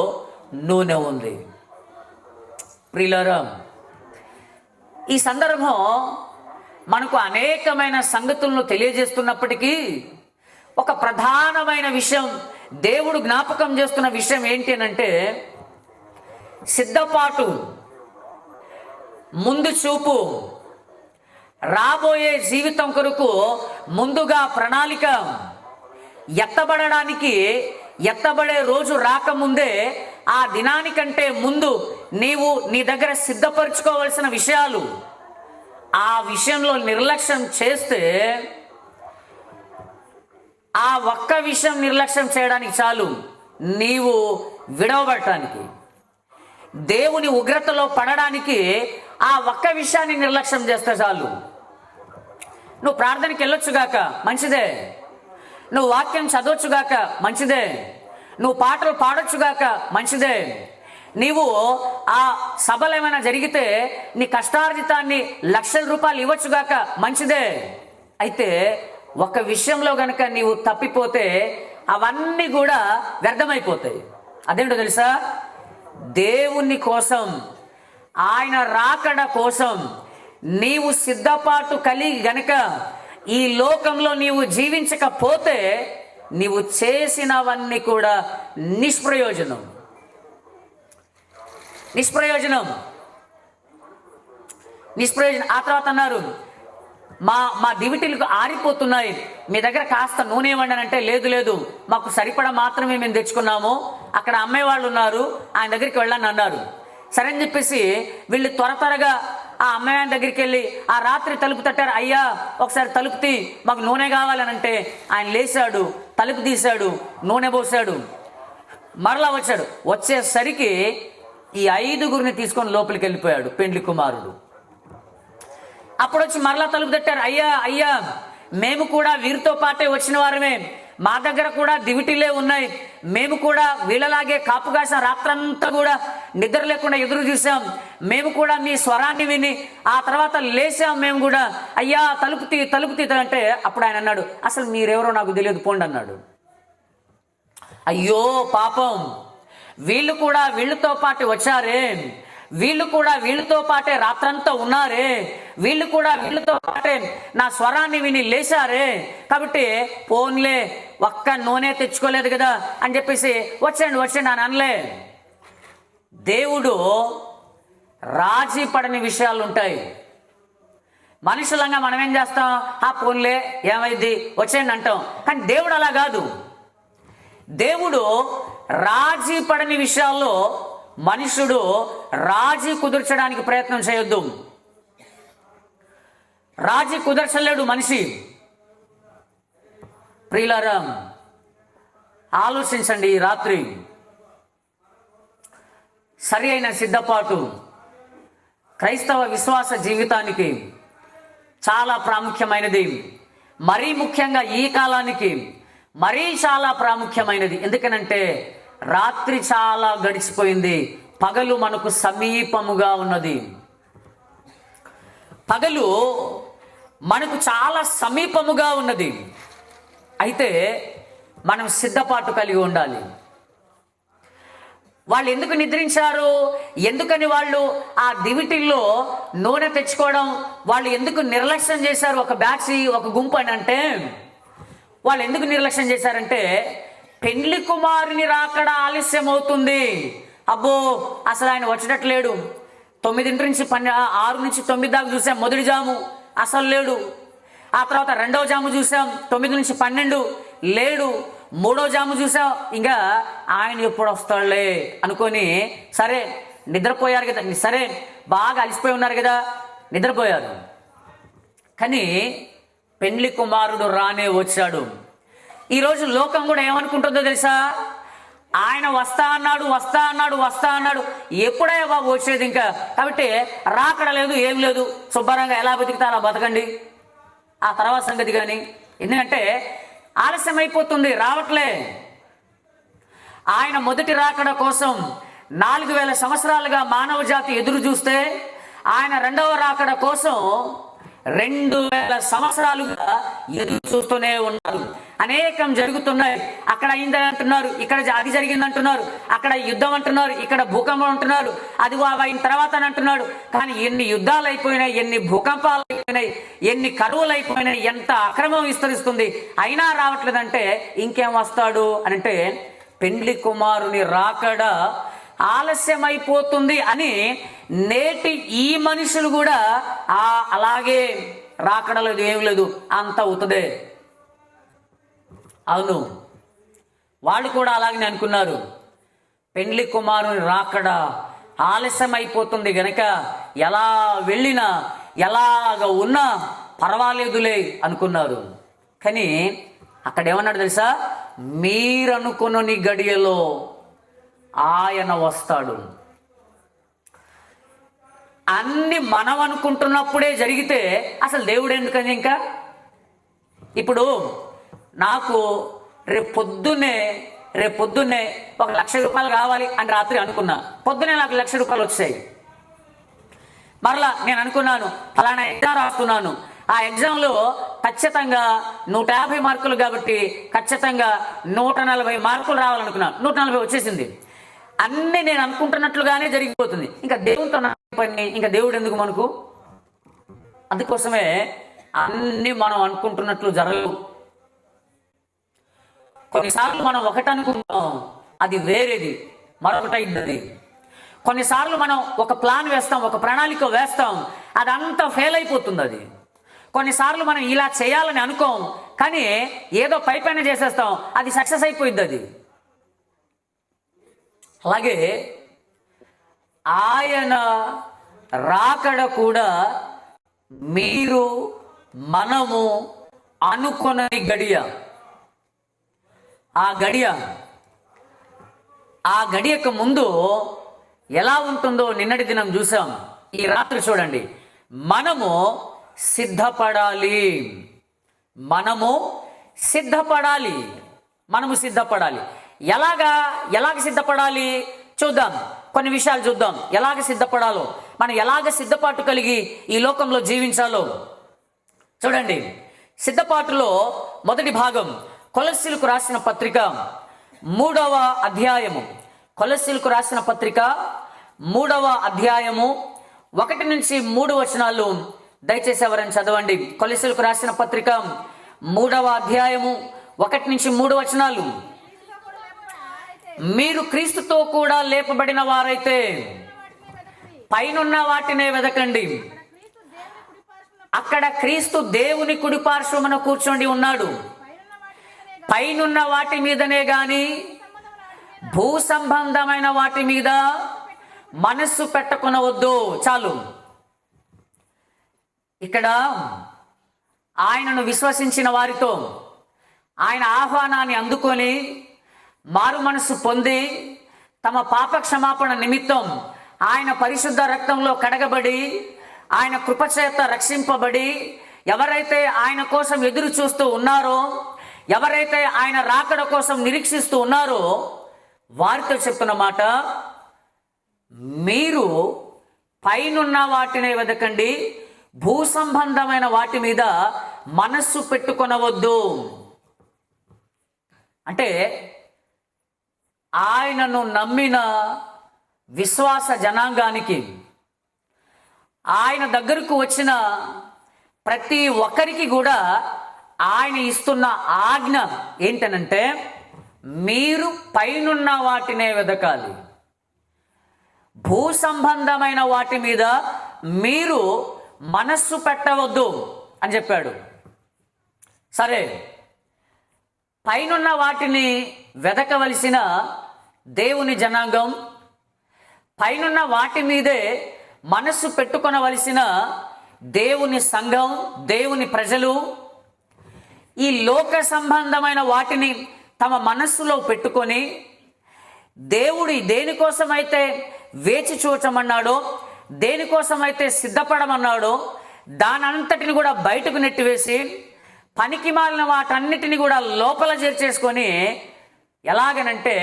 నూనె ఉంది. ప్రియులారా, ఈ సందర్భం మనకు అనేకమైన సంగతులను తెలియజేస్తున్నప్పటికీ ఒక ప్రధానమైన విషయం, దేవుడు జ్ఞాపకం చేస్తున్న విషయం ఏంటి అనంటే, సిద్ధపాటు, ముందు చూపు, రాబోయే జీవితం కొరకు ముందుగా ప్రణాళిక, ఎత్తబడే రోజు రాకముందే, ఆ దినానికంటే ముందు నీవు నీ దగ్గర సిద్ధపరచుకోవలసిన విషయాలు, ఆ విషయంలో నిర్లక్ష్యం చేస్తే, ఆ ఒక్క విషయం నిర్లక్ష్యం చేయడానికి చాలు నీవు విడవబడటానికి, దేవుని ఉగ్రతలో పడడానికి ఆ ఒక్క విషయాన్ని నిర్లక్ష్యం చేస్తే చాలు. నువ్వు ప్రార్థనకి వెళ్ళొచ్చుగాక, మంచిదే. నువ్వు వాక్యం చదవచ్చుగాక, మంచిదే. నువ్వు పాటలు పాడొచ్చుగాక, మంచిదే. నీవు ఆ సభలు ఏమైనా జరిగితే నీ కష్టార్జితాన్ని లక్షల రూపాయలు ఇవ్వచ్చుగాక, మంచిదే. అయితే ఒక విషయంలో గనక నీవు తప్పిపోతే అవన్నీ కూడా వ్యర్థమైపోతాయి. అదేంటో తెలుసా? దేవుని కోసం, ఆయన రాకడ కోసం నీవు సిద్ధపాటు కలిగి గనక ఈ లోకంలో నీవు జీవించకపోతే నీవు చేసినవన్నీ కూడా నిష్ప్రయోజనం. నిష్ప్రయోజనం. ఆ తర్వాత అన్నారు, మా దివిటీలకు ఆరిపోతున్నాయి, మీ దగ్గర కాస్త నూనె ఇవ్వండి అంటే, లేదు మాకు సరిపడా మాత్రమే మేము తెచ్చుకున్నాము, అక్కడ అమ్మేవాళ్ళు ఉన్నారు, ఆయన దగ్గరికి వెళ్ళని అన్నారు. సరే అని చెప్పేసి వీళ్ళు త్వరగా ఆ అమ్మాయి ఆయన దగ్గరికి వెళ్ళి ఆ రాత్రి తలుపు తట్టారు. అయ్యా ఒకసారి తలుపు తీ, మాకు నూనె కావాలని అంటే ఆయన లేచాడు, తలుపు తీశాడు, నూనె పోసాడు, మరలా వచ్చాడు. వచ్చేసరికి ఈ 5గురిని తీసుకొని లోపలికి వెళ్ళిపోయాడు పెండ్లి కుమారుడు. అప్పుడు వచ్చి మరలా తలుపు తట్టారు. అయ్యా మేము కూడా వీరితో పాటే వచ్చిన వారమే, మా దగ్గర కూడా దివిటీలే ఉన్నాయి, మేము కూడా వీళ్ళలాగే కాపు కాసిన రాత్రంతా కూడా నిద్ర లేకుండా ఎదురు చూసాం, మేము కూడా మీ స్వరాన్ని విని ఆ తర్వాత లేచాం, మేము కూడా అయ్యా తలుపు తీ అంటే అప్పుడు ఆయన అన్నాడు, అసలు మీరెవరో నాకు తెలియదు, పోండి అన్నాడు. అయ్యో పాపం, వీళ్ళు కూడా వీళ్ళతో పాటు వచ్చారే, వీళ్ళు కూడా వీళ్ళతో పాటే రాత్రంతా ఉన్నారే, వీళ్ళు కూడా వీళ్ళతో పాటే నా స్వరాన్ని విని లేచారే, కాబట్టి పోన్లే ఒక్క నూనె తెచ్చుకోలేదు కదా అని చెప్పేసి వచ్చేయండి అని అనలే. దేవుడు రాజీ పడని విషయాలు ఉంటాయి. మనుషులంగా మనం ఏం చేస్తాం, పోన్లే ఏమైంది వచ్చేయండి అంటాం. కానీ దేవుడు అలా కాదు. దేవుడు రాజీ పడని విషయాల్లో మనుషుడు రాజీ కుదర్చడానికి ప్రయత్నం చేయొద్దు. రాజీ కుదర్చలేడు మనిషి. ప్రియులారా, ఆలోచించండి. ఈ రాత్రి సరి అయిన సిద్ధపాటు క్రైస్తవ విశ్వాస జీవితానికి చాలా ప్రాముఖ్యమైనది. మరీ ముఖ్యంగా ఈ కాలానికి మరీ చాలా ప్రాముఖ్యమైనది. ఎందుకనంటే రాత్రి చాలా గడిచిపోయింది, పగలు మనకు సమీపముగా ఉన్నది. పగలు మనకు చాలా సమీపముగా ఉన్నది. అయితే మనం సిద్ధపాటు కలిగి ఉండాలి. వాళ్ళు ఎందుకు నిద్రించారు, ఎందుకని వాళ్ళు ఆ దివిటిల్లో నూనె తెచ్చుకోవడం వాళ్ళు ఎందుకు నిర్లక్ష్యం చేశారు, ఒక బ్యాచ్ ఒక గుంపు అని అంటే, వాళ్ళు ఎందుకు నిర్లక్ష్యం చేశారంటే, పెండ్లి కుమారుని రాకడ ఆలస్యం అవుతుంది, అబ్బో అసలు ఆయన వచ్చేటట్లేడు, 9 నుంచి 6 నుంచి 9 దాకా చూసాం మొదటి జాము, అసలు లేడు. ఆ తర్వాత రెండవ జాము చూసాం 9 నుంచి 12 లేడు. మూడో జాము చూసాం, ఇంకా ఆయన ఎప్పుడు వస్తాడులే అనుకొని సరే నిద్రపోయారు కదా, సరే బాగా అలసిపోయి ఉన్నారు కదా, నిద్రపోయారు. కానీ పెండ్లి కుమారుడు రానే వచ్చాడు. ఈరోజు లోకం కూడా ఏమనుకుంటుందో తెలుసా, ఆయన వస్తా అన్నాడు, ఎప్పుడే బాబు వచ్చేది ఇంకా, కాబట్టి రాకడ లేదు ఏం లేదు, శుభ్రంగా ఎలా బతికితే అలా బతకండి, ఆ తర్వాత సంగతి. కానీ ఎందుకంటే ఆలస్యం అయిపోతుంది, రావట్లే. ఆయన మొదటి రాకడ కోసం 4000 సంవత్సరాలుగా మానవ జాతి ఎదురు చూస్తే, ఆయన రెండవ రాకడ కోసం 2000 సంవత్సరాలుగా ఎదురు చూస్తూనే ఉన్నారు. అనేకం జరుగుతున్నాయి. అక్కడ అయిందని అంటున్నారు, ఇక్కడ అది జరిగింది అంటున్నారు, అక్కడ యుద్ధం అంటున్నారు, ఇక్కడ భూకంపం అంటున్నారు, అది అయిన తర్వాత అని అంటున్నాడు. కానీ ఎన్ని యుద్ధాలు అయిపోయినాయి, ఎన్ని భూకంపాలు అయిపోయినాయి, ఎన్ని కరువులు అయిపోయినాయి, ఎంత అక్రమం విస్తరిస్తుంది, అయినా రావట్లేదంటే ఇంకేం వస్తాడు అని అంటే, పెండ్లి కుమారుని రాకడ ఆలస్యమైపోతుంది అని నేటి ఈ మనుషులు కూడా అలాగే రాకడలేదు ఏం లేదు అంత అవుతుందే. అవును, వాళ్ళు కూడా అలాగనే అనుకున్నారు. పెండ్లి కుమారుని రాకడ ఆలస్యం అయిపోతుంది గనక ఎలా వెళ్ళినా ఎలాగ ఉన్నా పర్వాలేదులే అనుకున్నారు. కానీ అక్కడ ఏమన్నాడు తెలుసా, మీరనుకుని గడియలో ఆయన వస్తాడు. అన్ని మనం అనుకుంటున్నప్పుడే జరిగితే అసలు దేవుడు ఎందుకని ఇంకా. ఇప్పుడు నాకు రేపు పొద్దున్నే 1,00,000 రూపాయలు కావాలి అని రాత్రి అనుకున్నా, పొద్దునే నాకు 1,00,000 రూపాయలు వచ్చాయి. మరలా నేను అనుకున్నాను ఫలానా ఎగ్జామ్ రాస్తున్నాను, ఆ ఎగ్జామ్లో ఖచ్చితంగా 150 మార్కులు కాబట్టి ఖచ్చితంగా 140 మార్కులు రావాలనుకున్నాను, 140 వచ్చేసింది. అన్నీ నేను అనుకుంటున్నట్లుగానే జరిగిపోతుంది. ఇంకా దేవుడితో పని, ఇంకా దేవుడు ఎందుకు మనకు? అందుకోసమే అన్ని మనం అనుకుంటున్నట్లు జరగవు. కొన్నిసార్లు మనం ఒకటి అనుకుంటాం, అది వేరేది మరొకటైంది. కొన్నిసార్లు మనం ఒక ప్లాన్ వేస్తాం, ఒక ప్రణాళిక వేస్తాం, అదంతా ఫెయిల్ అయిపోతుంది. అది కొన్నిసార్లు మనం ఇలా చేయాలని అనుకోం, కానీ ఏదో పైపైన చేసేస్తాం, అది సక్సెస్ అయిపోయింది. అది అలాగే ఆయన రాకడ కూడా మీరు మనము అనుకున్నది గడియ. ఆ గడియకు ముందు ఎలా ఉంటుందో నిన్నటి దినం చూసాం. ఈ రాత్రి చూడండి, మనము సిద్ధపడాలి. మనము సిద్ధపడాలి. ఎలాగ సిద్ధపడాలి చూద్దాం. కొన్ని విషయాలు చూద్దాం. ఎలాగ సిద్ధపడాలో, మనం ఎలాగ సిద్ధపాటు కలిగి ఈ లోకంలో జీవించాలో చూడండి. సిద్ధపాటులో మొదటి భాగం కొలస్సీలకు రాసిన పత్రిక 3వ అధ్యాయము. కొలస్సీలకు రాసిన పత్రిక 3వ అధ్యాయము 1 నుంచి 3 వచనాలు దయచేసి ఎవరైనా చదవండి. కొలస్సీలకు రాసిన పత్రిక 3వ అధ్యాయము 1 నుంచి 3 వచనాలు. మీరు క్రీస్తుతో కూడా లేపబడిన వారైతే పైనున్న వాటినే వెదకండి, అక్కడ క్రీస్తు దేవుని కుడి పార్శ్వమున కూర్చొని ఉన్నాడు. పైనున్న వాటి మీదనే గాని భూ సంబంధమైన వాటి మీద మనస్సు పెట్టకొనవద్దు. చాలు. ఇక్కడ ఆయనను విశ్వసించిన వారితో, ఆయన ఆహ్వానాన్ని అందుకొని మారు మనస్సు పొంది తమ పాప క్షమాపణ నిమిత్తం ఆయన పరిశుద్ధ రక్తంలో కడగబడి ఆయన కృపచేత రక్షింపబడి ఎవరైతే ఆయన కోసం ఎదురు చూస్తూ ఉన్నారో, ఎవరైతే ఆయన రాకడ కోసం నిరీక్షిస్తూ ఉన్నారో వారితో చెప్తున్న మాట, మీరు పైనున్న వాటినే వెదకండి, భూ సంబంధమైన వాటి మీద మనస్సు పెట్టుకొనవద్దు. అంటే ఆయనను నమ్మిన విశ్వాస జనాంగానికి, ఆయన దగ్గరకు వచ్చిన ప్రతి ఒక్కరికి కూడా ఆయన ఇస్తున్న ఆజ్ఞ ఏంటనంటే, మీరు పైనున్న వాటినే వెదకాలి, భూ సంబంధమైన వాటి మీద మీరు మనస్సు పెట్టవద్దు అని చెప్పాడు. సరే, పైనున్న వాటిని వెదకవలసిన దేవుని జనాంగం, పైనున్న వాటి మీదే మనస్సు పెట్టుకొనవలసిన దేవుని సంఘం, దేవుని ప్రజలు ఈ లోక సంబంధమైన వాటిని తమ మనస్సులో పెట్టుకొని దేవుడు దేనికోసమైతే వేచి చూచమన్నాడో, దేనికోసమైతే సిద్ధపడమన్నాడో దానంతటిని కూడా బయటకు నెట్టివేసి పనికి మాలిన వాటన్నిటిని కూడా లోపల చేర్చేసుకొని ఎలాగనంటే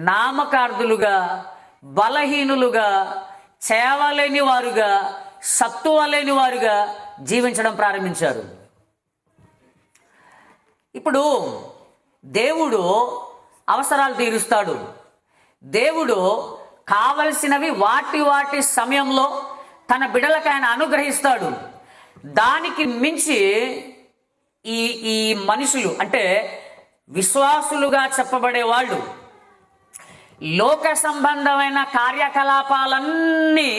నామకార్థులుగా, బలహీనులుగా, చేవలేని వారుగా, సత్తువ లేని వారుగా జీవించడం ప్రారంభించారు. ఇప్పుడు దేవుడు అవసరాలు తీరుస్తాడు. దేవుడు కావలసినవి వాటి సమయంలో తన బిడ్డలకు ఆయన అనుగ్రహిస్తాడు. దానికి మించి ఈ మనుషులు అంటే విశ్వాసులుగా చెప్పబడే వాళ్ళు లోక సంబంధమైన కార్యకలాపాలన్నీ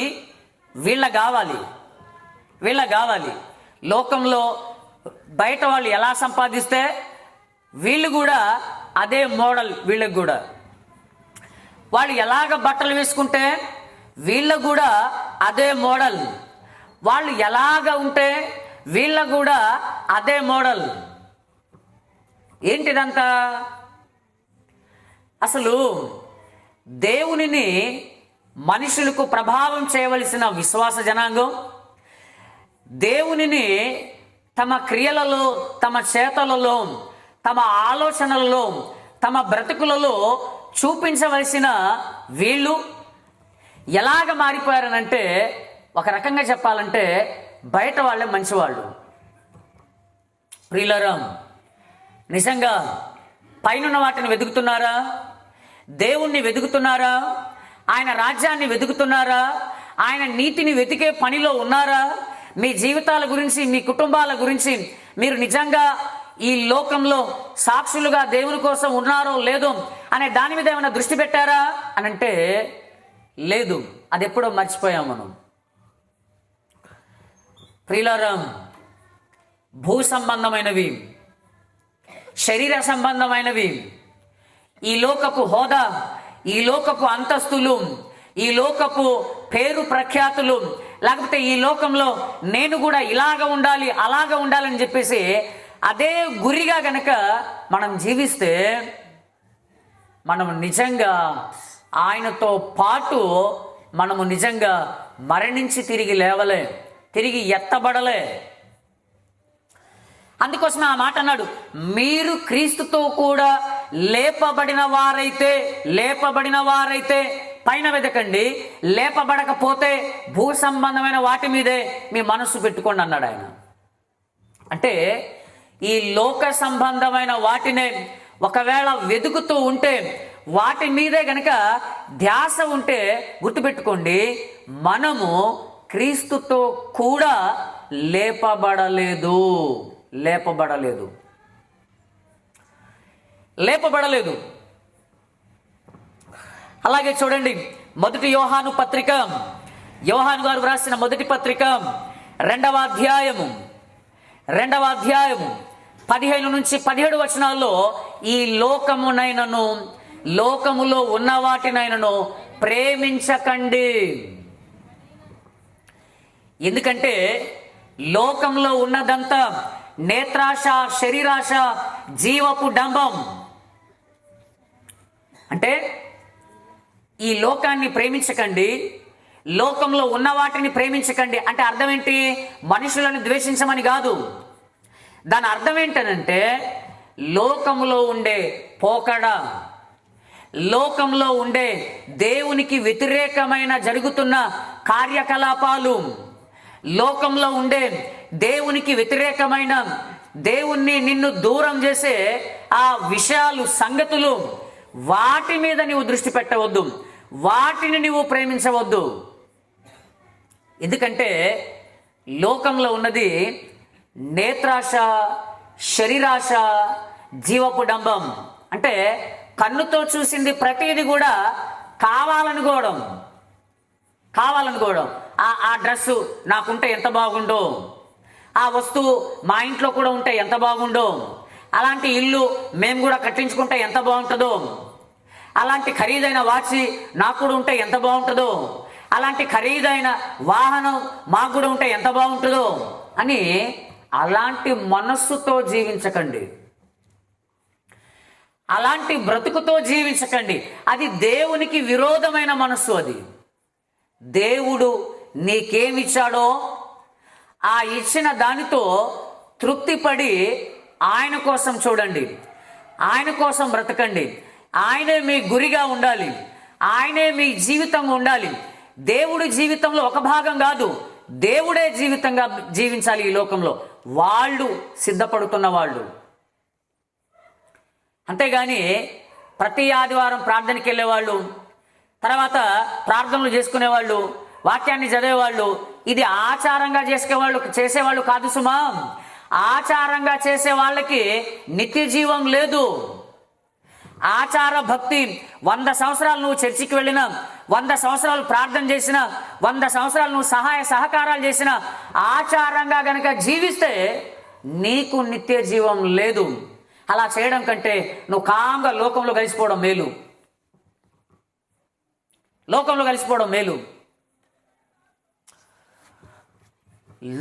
వీళ్ళ కావాలి. లోకంలో బయట వాళ్ళు ఎలా సంపాదిస్తే వీళ్ళు కూడా అదే మోడల్. వీళ్ళకి కూడా వాళ్ళు ఎలాగ బట్టలు వేసుకుంటే వీళ్ళకు కూడా అదే మోడల్. వాళ్ళు ఎలాగ ఉంటే వీళ్ళకు కూడా అదే మోడల్. ఏంటిదంతా? అసలు దేవునిని మనుషులకు ప్రభావం చేయవలసిన విశ్వాస జనాంగం దేవునిని తమ క్రియలలో, తమ చేతలలో, తమ ఆలోచనలలో, తమ బ్రతుకులలో చూపించవలసిన వీళ్ళు ఎలాగ మారిపోయారనంటే, ఒక రకంగా చెప్పాలంటే బయట వాళ్ళే మంచివాళ్ళు. ప్రియులారా, నిజంగా పైనున్న వాటిని వెతుకుతున్నారా? దేవుణ్ణి వెతుకుతున్నారా? ఆయన రాజ్యాన్ని వెతుకుతున్నారా? ఆయన నీతిని వెతికే పనిలో ఉన్నారా? మీ జీవితాల గురించి, మీ కుటుంబాల గురించి మీరు నిజంగా ఈ లోకంలో సాక్షులుగా దేవుని కోసం ఉన్నారో లేదో అనే దాని మీద ఏమైనా దృష్టి పెట్టారా అని అంటే లేదు. అది ఎప్పుడో మర్చిపోయాం మనం. ప్రియులారా, భూ సంబంధమైనవి, శరీర సంబంధమైనవి, ఈ లోకపు హోదా, ఈ లోకపు అంతస్తులు, ఈ లోకపు పేరు ప్రఖ్యాతులు, లేకపోతే ఈ లోకంలో నేను కూడా ఇలాగ ఉండాలి అలాగ ఉండాలని చెప్పేసి అదే గురిగా గనక మనం జీవిస్తే మనము నిజంగా ఆయనతో పాటు మనము నిజంగా మరణించి తిరిగి లేవలే, తిరిగి ఎత్తబడలే. అందుకోసమే ఆ మాట అన్నాడు, మీరు క్రీస్తుతో కూడా లేపబడిన వారైతే పైన వెతకండి, లేపబడకపోతే భూ సంబంధమైన వాటి మీదే మీ మనస్సు పెట్టుకోండి అన్నాడు ఆయన. అంటే ఈ లోక సంబంధమైన వాటినే ఒకవేళ వెతుకుతూ ఉంటే, వాటి మీదే గనక ధ్యాస ఉంటే గుర్తుపెట్టుకోండి, మనము క్రీస్తుతో కూడా లేపబడలేదు. అలాగే చూడండి, మొదటి యోహాను పత్రిక, యోహాను గారు వ్రాసిన మొదటి పత్రిక 2వ అధ్యాయము 15 నుంచి 17 వచనాల్లో ఈ లోకమునైనను లోకములో ఉన్న వాటినైనను ప్రేమించకండి. ఎందుకంటే లోకంలో ఉన్నదంతా నేత్రాశ, శరీరాశ, జీవపు డంబం. అంటే ఈ లోకాన్ని ప్రేమించకండి, లోకంలో ఉన్న వాటిని ప్రేమించకండి అంటే అర్థం ఏంటి? మనుషులను ద్వేషించమని కాదు. దాని అర్థం ఏంటనంటే లోకంలో ఉండే పోకడ, లోకంలో ఉండే దేవునికి వ్యతిరేకమైన జరుగుతున్న కార్యకలాపాలు, లోకంలో ఉండే దేవునికి వ్యతిరేకమైన, దేవుణ్ణి నిన్ను దూరం చేసే ఆ విషయాలు, సంగతులు, వాటి మీద నీవు దృష్టి పెట్టవద్దు, వాటిని నీవు ప్రేమించవద్దు. ఎందుకంటే లోకంలో ఉన్నది నేత్రాశ, శరీరాశ, జీవపు డంబం. అంటే కన్నుతో చూసింది ప్రతిది కూడా కావాలనుకోవడం. ఆ డ్రెస్సు నాకుంటే ఎంత బాగుండో, ఆ వస్తువు మా ఇంట్లో కూడా ఉంటే ఎంత బాగుండో, అలాంటి ఇల్లు మేము కూడా కట్టించుకుంటే ఎంత బాగుంటుందో, అలాంటి ఖరీదైన వాచి నాకు కూడా ఉంటే ఎంత బాగుంటుందో, అలాంటి ఖరీదైన వాహనం మాకు కూడా ఉంటే ఎంత బాగుంటుందో అని అలాంటి మనస్సుతో జీవించకండి, అలాంటి బ్రతుకుతో జీవించకండి. అది దేవునికి విరోధమైన మనస్సు. అది దేవుడు నీకేమిచ్చాడో ఆ ఇచ్చిన దానితో తృప్తిపడి ఆయన కోసం చూడండి, ఆయన కోసం బ్రతకండి. ఆయనే మీ గురిగా ఉండాలి, ఆయనే మీ జీవితంగా ఉండాలి. దేవుడి జీవితంలో ఒక భాగం కాదు, దేవుడే జీవితంగా జీవించాలి ఈ లోకంలో. వాళ్ళు సిద్ధపడుతున్న వాళ్ళు. అంతేగాని ప్రతి ఆదివారం ప్రార్థనకి వెళ్ళేవాళ్ళు, తర్వాత ప్రార్థనలు చేసుకునేవాళ్ళు, వాక్యాన్ని చదివేవాళ్ళు, ఇది ఆచారంగా చేసేవాళ్ళు కాదు సుమా. ఆచారంగా చేసే వాళ్ళకి నిత్య జీవం లేదు. ఆచార భక్తి 100 సంవత్సరాలు నువ్వు చర్చికి వెళ్ళినా, 100 సంవత్సరాలు ప్రార్థన చేసిన, 100 సంవత్సరాలు నువ్వు సహాయ సహకారాలు చేసిన, ఆచారంగా గనక జీవిస్తే నీకు నిత్య జీవం లేదు. అలా చేయడం కంటే నువ్వు కామ్గా లోకంలో కలిసిపోవడం మేలు.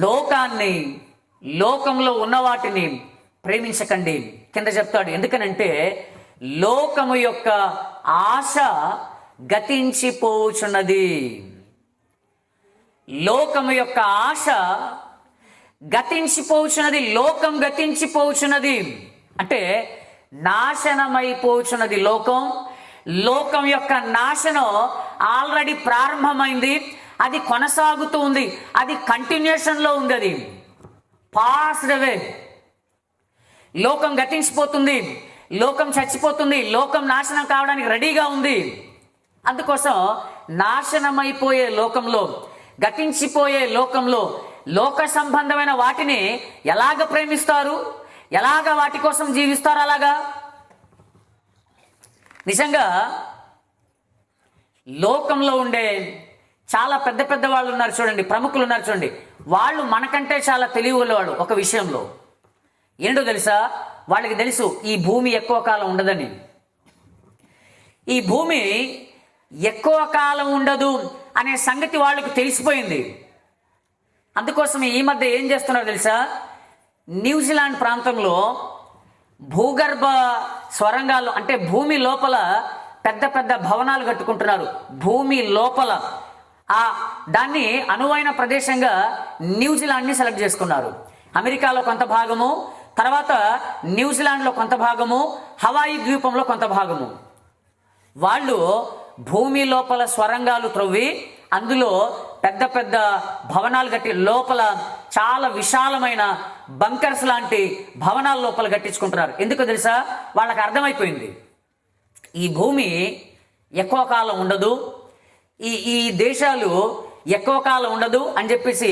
లోకాన్ని, లోకంలో ఉన్న వాటిని ప్రేమించకండి. కింద చెప్తాడు, ఎందుకనంటే లోకము యొక్క ఆశ గతించిపోవుచున్నది. లోకము యొక్క ఆశ గతించిపోవుచున్నది. లోకం గతించిపోవుచున్నది అంటే నాశనమైపోచున్నది లోకం. లోకం యొక్క నాశనం ఆల్రెడీ ప్రారంభమైంది, అది కొనసాగుతూ ఉంది, అది కంటిన్యూషన్లో ఉంది, అది పాస్డ్ అవే. లోకం గతించిపోతుంది, లోకం చచ్చిపోతుంది, లోకం నాశనం కావడానికి రెడీగా ఉంది. అందుకోసం నాశనమైపోయే లోకంలో, గతించిపోయే లోకంలో లోక సంబంధమైన వాటిని ఎలాగ ప్రేమిస్తారు, ఎలాగా వాటి కోసం జీవిస్తారు అలాగా? నిజంగా లోకంలో ఉండే చాలా పెద్ద పెద్ద వాళ్ళు ఉన్నారు చూడండి, ప్రముఖులు ఉన్నారు చూడండి, వాళ్ళు మనకంటే చాలా తెలివిగలవాడు ఒక విషయంలో. ఏంటో తెలుసా? వాళ్ళకి తెలుసు ఈ భూమి ఎక్కువ కాలం ఉండదని. ఈ భూమి ఎక్కువ కాలం ఉండదు అనే సంగతి వాళ్ళకు తెలిసిపోయింది. అందుకోసం ఈ మధ్య ఏం చేస్తున్నారో తెలుసా? న్యూజిలాండ్ ప్రాంతంలో భూగర్భ స్వరంగాలు అంటే భూమి లోపల పెద్ద పెద్ద భవనాలు కట్టుకుంటున్నారు. భూమి లోపల దాన్ని అనువైన ప్రదేశంగా న్యూజిలాండ్ని సెలెక్ట్ చేసుకున్నారు. అమెరికాలో కొంత భాగము, తర్వాత న్యూజిలాండ్లో కొంత భాగము, హవాయి ద్వీపంలో కొంత భాగము. వాళ్ళు భూమి లోపల స్వరంగాలు త్రవ్వి అందులో పెద్ద పెద్ద భవనాలు కట్టి లోపల చాలా విశాలమైన బంకర్స్ లాంటి భవనాల లోపల కట్టించుకుంటున్నారు. ఎందుకో తెలుసా? వాళ్ళకి అర్థమైపోయింది ఈ భూమి ఎక్కువ కాలం ఉండదు, ఈ దేశాలు ఎక్కువ కాలం ఉండదు అని చెప్పేసి.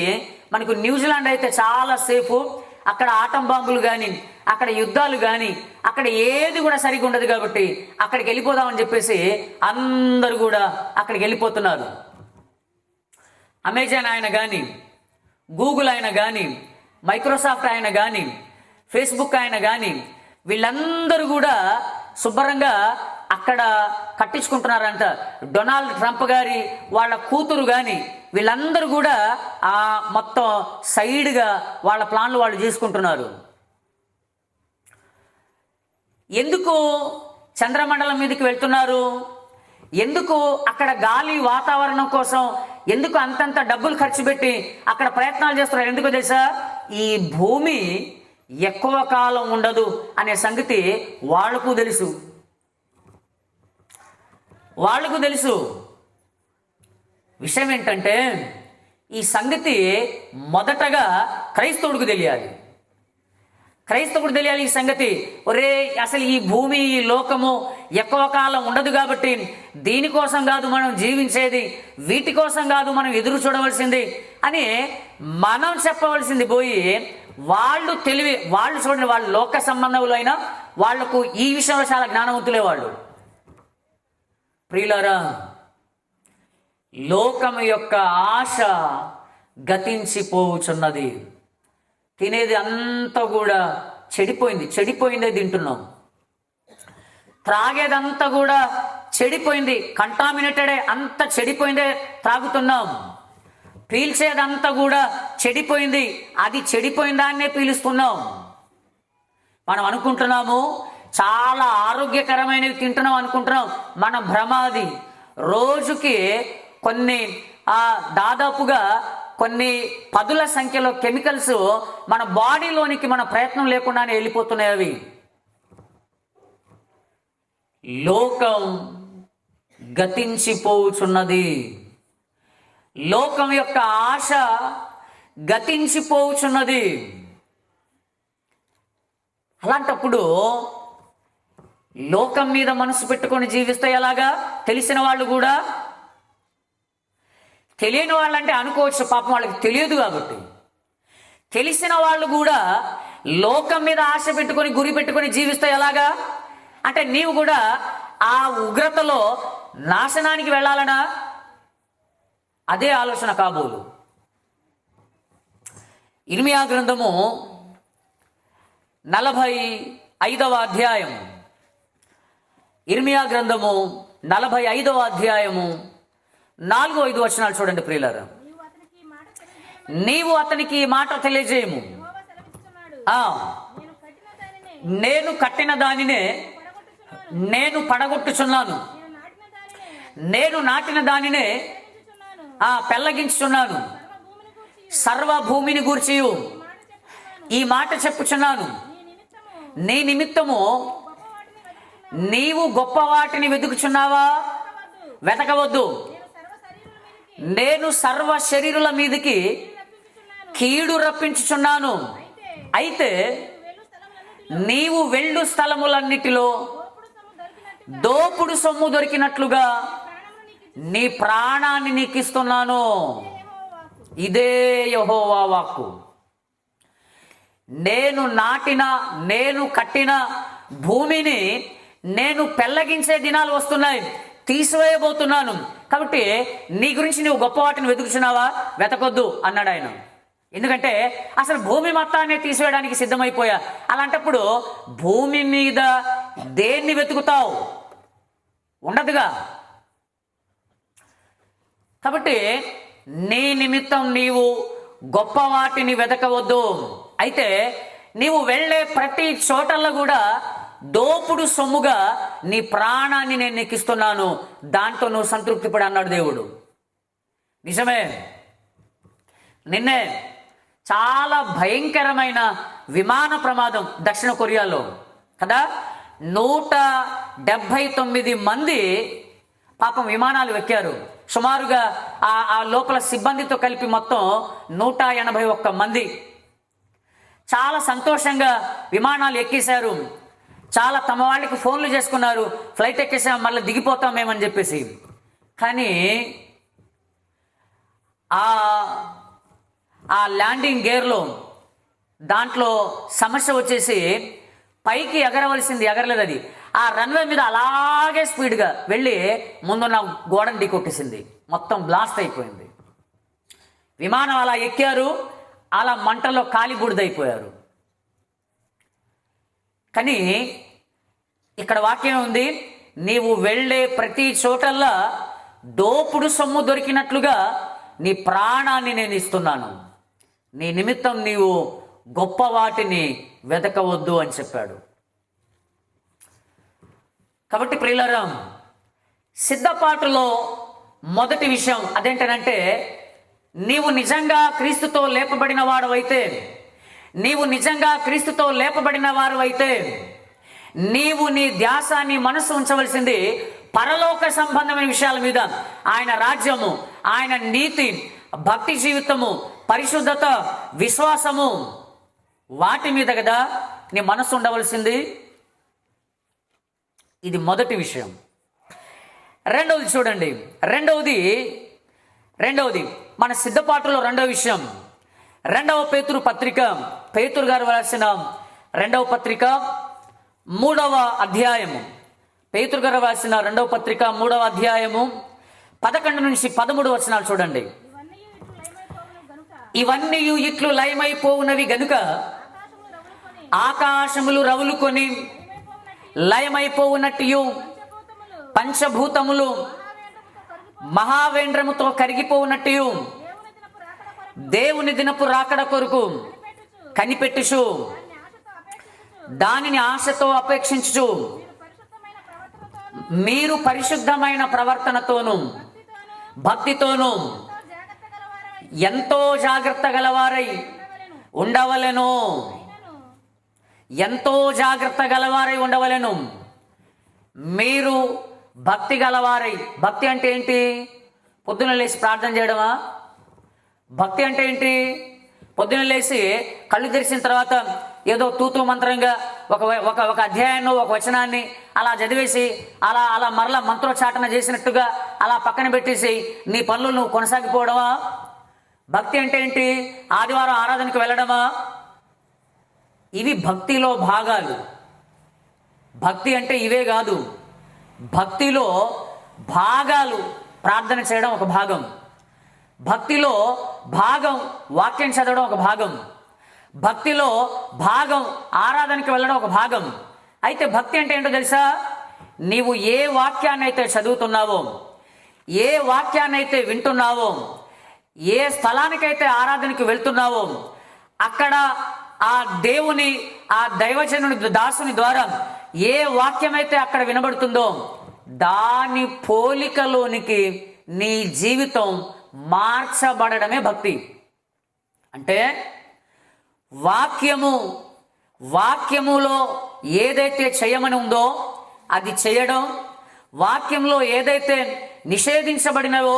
మనకు న్యూజిలాండ్ అయితే చాలా సేఫ్, అక్కడ ఆటం బాంబులు కానీ, అక్కడ యుద్ధాలు కానీ, అక్కడ ఏది కూడా సరిగా ఉండదు కాబట్టి అక్కడికి వెళ్ళిపోదామని చెప్పేసి అందరూ కూడా అక్కడికి వెళ్ళిపోతున్నారు. అమెజాన్ ఆయన కానీ, గూగుల్ ఆయన కానీ, మైక్రోసాఫ్ట్ ఆయన కానీ, ఫేస్బుక్ ఆయన కానీ, వీళ్ళందరూ కూడా శుభ్రంగా అక్కడ కట్టించుకుంటున్నారంట. డొనాల్డ్ ట్రంప్ గారి వాళ్ళ కూతురు కానీ వీళ్ళందరూ కూడా ఆ మొత్తం సైడ్గా వాళ్ళ ప్లాన్లు వాళ్ళు చేసుకుంటున్నారు. ఎందుకు చంద్రమండలం మీదకి వెళ్తున్నారు? ఎందుకు అక్కడ గాలి వాతావరణం కోసం ఎందుకు అంతంత డబ్బులు ఖర్చు పెట్టి అక్కడ ప్రయత్నాలు చేస్తున్నారు? ఎందుకు తెలుసా? ఈ భూమి ఎక్కువ కాలం ఉండదు అనే సంగతి వాళ్లకు తెలుసు. వాళ్లకు తెలుసు. విషయం ఏంటంటే ఈ సంగతి మొదటగా క్రైస్తవుడికి తెలియాలి. క్రైస్తవుడు తెలియాలి ఈ సంగతి. ఒరే, అసలు ఈ భూమి ఈ లోకము ఎక్కువ కాలం ఉండదు కాబట్టి దీనికోసం కాదు మనం జీవించేది, వీటి కోసం కాదు మనం ఎదురు చూడవలసింది అని మనం చెప్పవలసింది పోయి వాళ్ళు చూడండి, వాళ్ళు లోక సంబంధములు అయినా వాళ్లకు ఈ విషయంలో చాలా జ్ఞానవంతులే వాళ్ళు. ప్రియులారా, లోకము యొక్క ఆశ గతించిపోవచ్చున్నది. తినేది అంతా కూడా చెడిపోయిందే తింటున్నాం. త్రాగేదంతా కూడా చెడిపోయింది, కంటామినేటెడే, అంత చెడిపోయిందే త్రాగుతున్నాం. పీల్చేదంతా కూడా చెడిపోయింది, అది చెడిపోయిన దాన్నే పీలుస్తున్నాం. మనం అనుకుంటున్నాము చాలా ఆరోగ్యకరమైనవి తింటున్నాం అనుకుంటున్నాం. మన భ్రమాది. రోజుకి దాదాపుగా కొన్ని పదుల సంఖ్యలో కెమికల్స్ మన బాడీలోనికి మన ప్రయత్నం లేకుండానే వెళ్ళిపోతున్నాయి. అవి లోకం గతించిపోవుచున్నది. లోకం యొక్క ఆశ గతించిపోవుచున్నది. అలాంటప్పుడు లోకం మీద మనసు పెట్టుకొని జీవిస్తే ఎలాగా? తెలిసిన వాళ్ళు కూడా, తెలియని వాళ్ళంటే అనుకోవచ్చు పాపం వాళ్ళకి తెలియదు కాబట్టి. తెలిసిన వాళ్ళు కూడా లోకం మీద ఆశ పెట్టుకొని గురి పెట్టుకొని జీవిస్తే ఎలాగా? అంటే నీవు కూడా ఆ ఉగ్రతలో నాశనానికి వెళ్ళాలనా? అదే ఆలోచన కాబోలు. ఇర్మియా గ్రంథము 45వ అధ్యాయం. ఇర్మియా గ్రంథము 45వ అధ్యాయము 4-5 వచనాలు చూడండి ప్రియులారా. నీవు అతనికి ఈ మాట తెలియజేయము, నేను కట్టిన దానినే నేను పడగొట్టుచున్నాను, నేను నాటిన దానినే పెళ్ళగించుచున్నాను, సర్వభూమిని గూర్చి ఈ మాట చెప్పుచున్నాను. నీ నిమిత్తము నీవు గొప్ప వాటిని వెతుకుచున్నావా? వెతకవద్దు. నేను సర్వ శరీరుల మీదకి కీడు రప్పించుచున్నాను. అయితే నీవు వెళ్ళు స్థలములన్నిటిలో దోపుడు సొమ్ము దొరికినట్లుగా నీ ప్రాణాన్ని నీకు ఇస్తున్నాను. ఇదే యెహోవా వాక్కు. నేను నాటిన, నేను కట్టిన భూమిని నేను పెళ్లగించే దినాలు వస్తున్నాయి, తీసివేయబోతున్నాను. కాబట్టి నీ గురించి నువ్వు గొప్ప వాటిని వెతుకుచున్నావా? వెతకొద్దు అన్నాడు ఆయన. ఎందుకంటే అసలు భూమి మొత్తాన్ని తీసివేయడానికి సిద్ధమైపోయా. అలాంటప్పుడు భూమి మీద దేన్ని వెతుకుతావు? ఉండదుగా. కాబట్టి నీ నిమిత్తం నీవు గొప్ప వాటిని వెతకవద్దు. అయితే నీవు వెళ్ళే ప్రతి చోటల్లో కూడా దోపుడు సొమ్ముగా నీ ప్రాణాన్ని నేను నీకు ఇస్తున్నాను, దాంతో నువ్వు సంతృప్తి పడి అన్నాడు దేవుడు. నిజమే. నిన్నే చాలా భయంకరమైన విమాన ప్రమాదం దక్షిణ కొరియాలో కదా, 179 మంది పాపం విమానాలు ఎక్కారు. సుమారుగా ఆ లోపల సిబ్బందితో కలిపి మొత్తం 181 మంది చాలా సంతోషంగా విమానాలు ఎక్కేశారు. చాలా తమ వాళ్ళకి ఫోన్లు చేసుకున్నారు, ఫ్లైట్ ఎక్కేసాం, మళ్ళీ దిగిపోతాం మేమని చెప్పేసి. కానీ ఆ ల్యాండింగ్ గేర్లో దాంట్లో సమస్య వచ్చేసి పైకి ఎగరవలసింది ఎగరలేదు. అది ఆ రన్వే మీద అలాగే స్పీడ్గా వెళ్ళి ముందున్న గోడను ఢీకొట్టేసింది, మొత్తం బ్లాస్ట్ అయిపోయింది. విమానం అలా ఎక్కారు, అలా మంటల్లో కాలి బూడిదైపోయారు. కానీ ఇక్కడ వాక్యం ఉంది, నీవు వెళ్ళే ప్రతి చోటల్లా దోపుడు సొమ్ము దొరికినట్లుగా నీ ప్రాణాన్ని నేను ఇస్తున్నాను, నీ నిమిత్తం నీవు గొప్ప వాటిని వెతకవద్దు అని చెప్పాడు. కాబట్టి ప్రియులారా, సిద్ధపాటులో మొదటి విషయం అదేంటనంటే, నీవు నిజంగా క్రీస్తుతో లేపబడిన వాడవైతే, నీవు నిజంగా క్రీస్తుతో లేపబడిన వారు అయితే నీవు నీ ధ్యాస, నీ మనసు ఉంచవలసింది పరలోక సంబంధమైన విషయాల మీద. ఆయన రాజ్యము, ఆయన నీతి, భక్తి జీవితము, పరిశుద్ధత, విశ్వాసము, వాటి మీద కదా నీ మనసు ఉండవలసింది. ఇది మొదటి విషయం. రెండవది చూడండి, రెండవది మన సిద్ధపాటులో రెండవ విషయం, 2వ పేతురు పత్రిక, పేతురు గారు రాసిన 2వ పత్రిక 3వ అధ్యాయము, పేతురు గారు రాసిన 2వ పత్రిక 3వ అధ్యాయము 11 నుంచి 13 వచనాలు చూడండి. ఇవన్నీ ఇట్లు లయమైపోవునవి గనుక ఆకాశములు రవులుకొని లయమైపోవునట్టు పంచభూతములు మహావేంద్రముతో కరిగిపోవునట్టు దేవుని దినపు రాకడ కొరకు కనిపెట్టుచు దానిని ఆశతో అపేక్షించుచు మీరు పరిశుద్ధమైన ప్రవర్తనతోను భక్తితోను ఎంతో జాగ్రత్త గలవారై ఉండవలెను. ఎంతో జాగ్రత్త గలవారై ఉండవలెను. మీరు భక్తి గలవారై, భక్తి అంటే ఏంటి? పొద్దున లేచి ప్రార్థన చేయడమా? భక్తి అంటే ఏంటి? పొద్దున లేచి కళ్ళు తెరిచిన తర్వాత ఏదో తూతూ మంత్రంగా ఒక అధ్యాయాన్ని, ఒక వచనాన్ని అలా చదివేసి అలా మరలా మంత్రోచ్చాటన చేసినట్టుగా అలా పక్కన పెట్టేసి నీ పనులు నువ్వు కొనసాగిపోవడమా? భక్తి అంటే ఏంటి? ఆదివారం ఆరాధనకు వెళ్ళడమా? ఇవి భక్తిలో భాగాలు. భక్తి అంటే ఇవే కాదు. భక్తిలో భాగాలు ప్రార్థన చేయడం ఒక భాగం, భక్తిలో భాగం వాక్యం చదవడం ఒక భాగం, భక్తిలో భాగం ఆరాధనకి వెళ్ళడం ఒక భాగం. అయితే భక్తి అంటే ఏంటో తెలుసా? నీవు ఏ వాక్యాన్ని అయితే చదువుతున్నావో, ఏ వాక్యాన్ని అయితే వింటున్నావో, ఏ స్థలానికైతే ఆరాధనకి వెళ్తున్నావో అక్కడ ఆ దేవుని, ఆ దైవజనుని, దాసుని ద్వారా ఏ వాక్యమైతే అక్కడ వినబడుతుందో దాని పోలికలోనికి నీ జీవితం మార్చబడడమే భక్తి. అంటే వాక్యములో ఏదైతే చేయమని ఉందో అది చేయడం, వాక్యంలో ఏదైతే నిషేధించబడినవో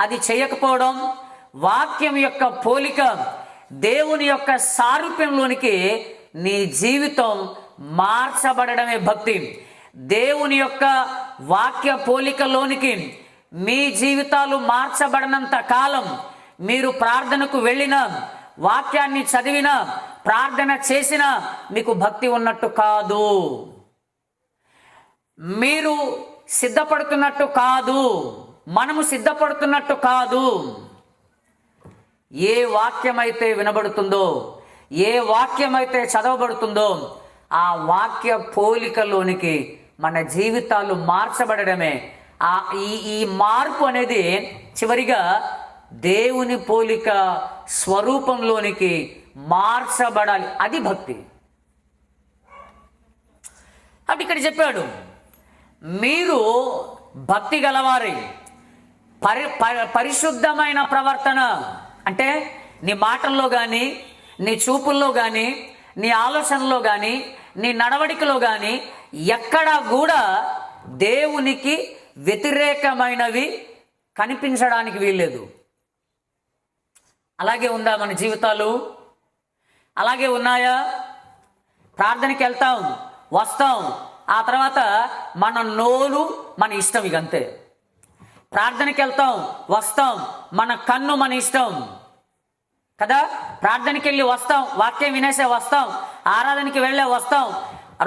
అది చేయకపోవడం, వాక్యం యొక్క పోలిక, దేవుని యొక్క సారూప్యంలోనికి నీ జీవితం మార్చబడడమే భక్తి. దేవుని యొక్క వాక్య పోలికలోనికి మీ జీవితాలు మార్చబడినంత కాలం మీరు ప్రార్థనకు వెళ్ళినా, వాక్యాన్ని చదివినా ప్రార్థన చేసినా మీకు భక్తి ఉన్నట్టు కాదు. మీరు సిద్ధపడుతున్నట్టు కాదు, మనము సిద్ధపడుతున్నట్టు కాదు. ఏ వాక్యమైతే వినబడుతుందో, ఏ వాక్యమైతే చదవబడుతుందో ఆ వాక్య పోలికలోనికి మన జీవితాలు మార్చబడడమే. ఈ మార్పు అనేది చివరిగా దేవుని పోలిక స్వరూపంలోనికి మార్చబడాలి. అది భక్తి. అప్పుడు ఇక్కడ చెప్పాడు, మీరు భక్తి గలవారై పరిశుద్ధమైన ప్రవర్తన అంటే నీ మాటల్లో కానీ, నీ చూపుల్లో కానీ, నీ ఆలోచనలో కానీ, నీ నడవడికలో కానీ ఎక్కడా కూడా దేవునికి వ్యతిరేకమైనవి కనిపించడానికి వీల్లేదు. అలాగే ఉందా మన జీవితాలు? అలాగే ఉన్నాయా? ప్రార్థనకి వెళ్తాం, వస్తాం, ఆ తర్వాత మన నోరు మన ఇష్టం, ఇక అంతే. ప్రార్థనకి వెళ్తాం, వస్తాం, మన కన్ను మన ఇష్టం కదా. ప్రార్థనకి వెళ్ళి వస్తాం, వాక్యం వినేసే వస్తాం, ఆరాధనకి వెళ్ళే వస్తాం,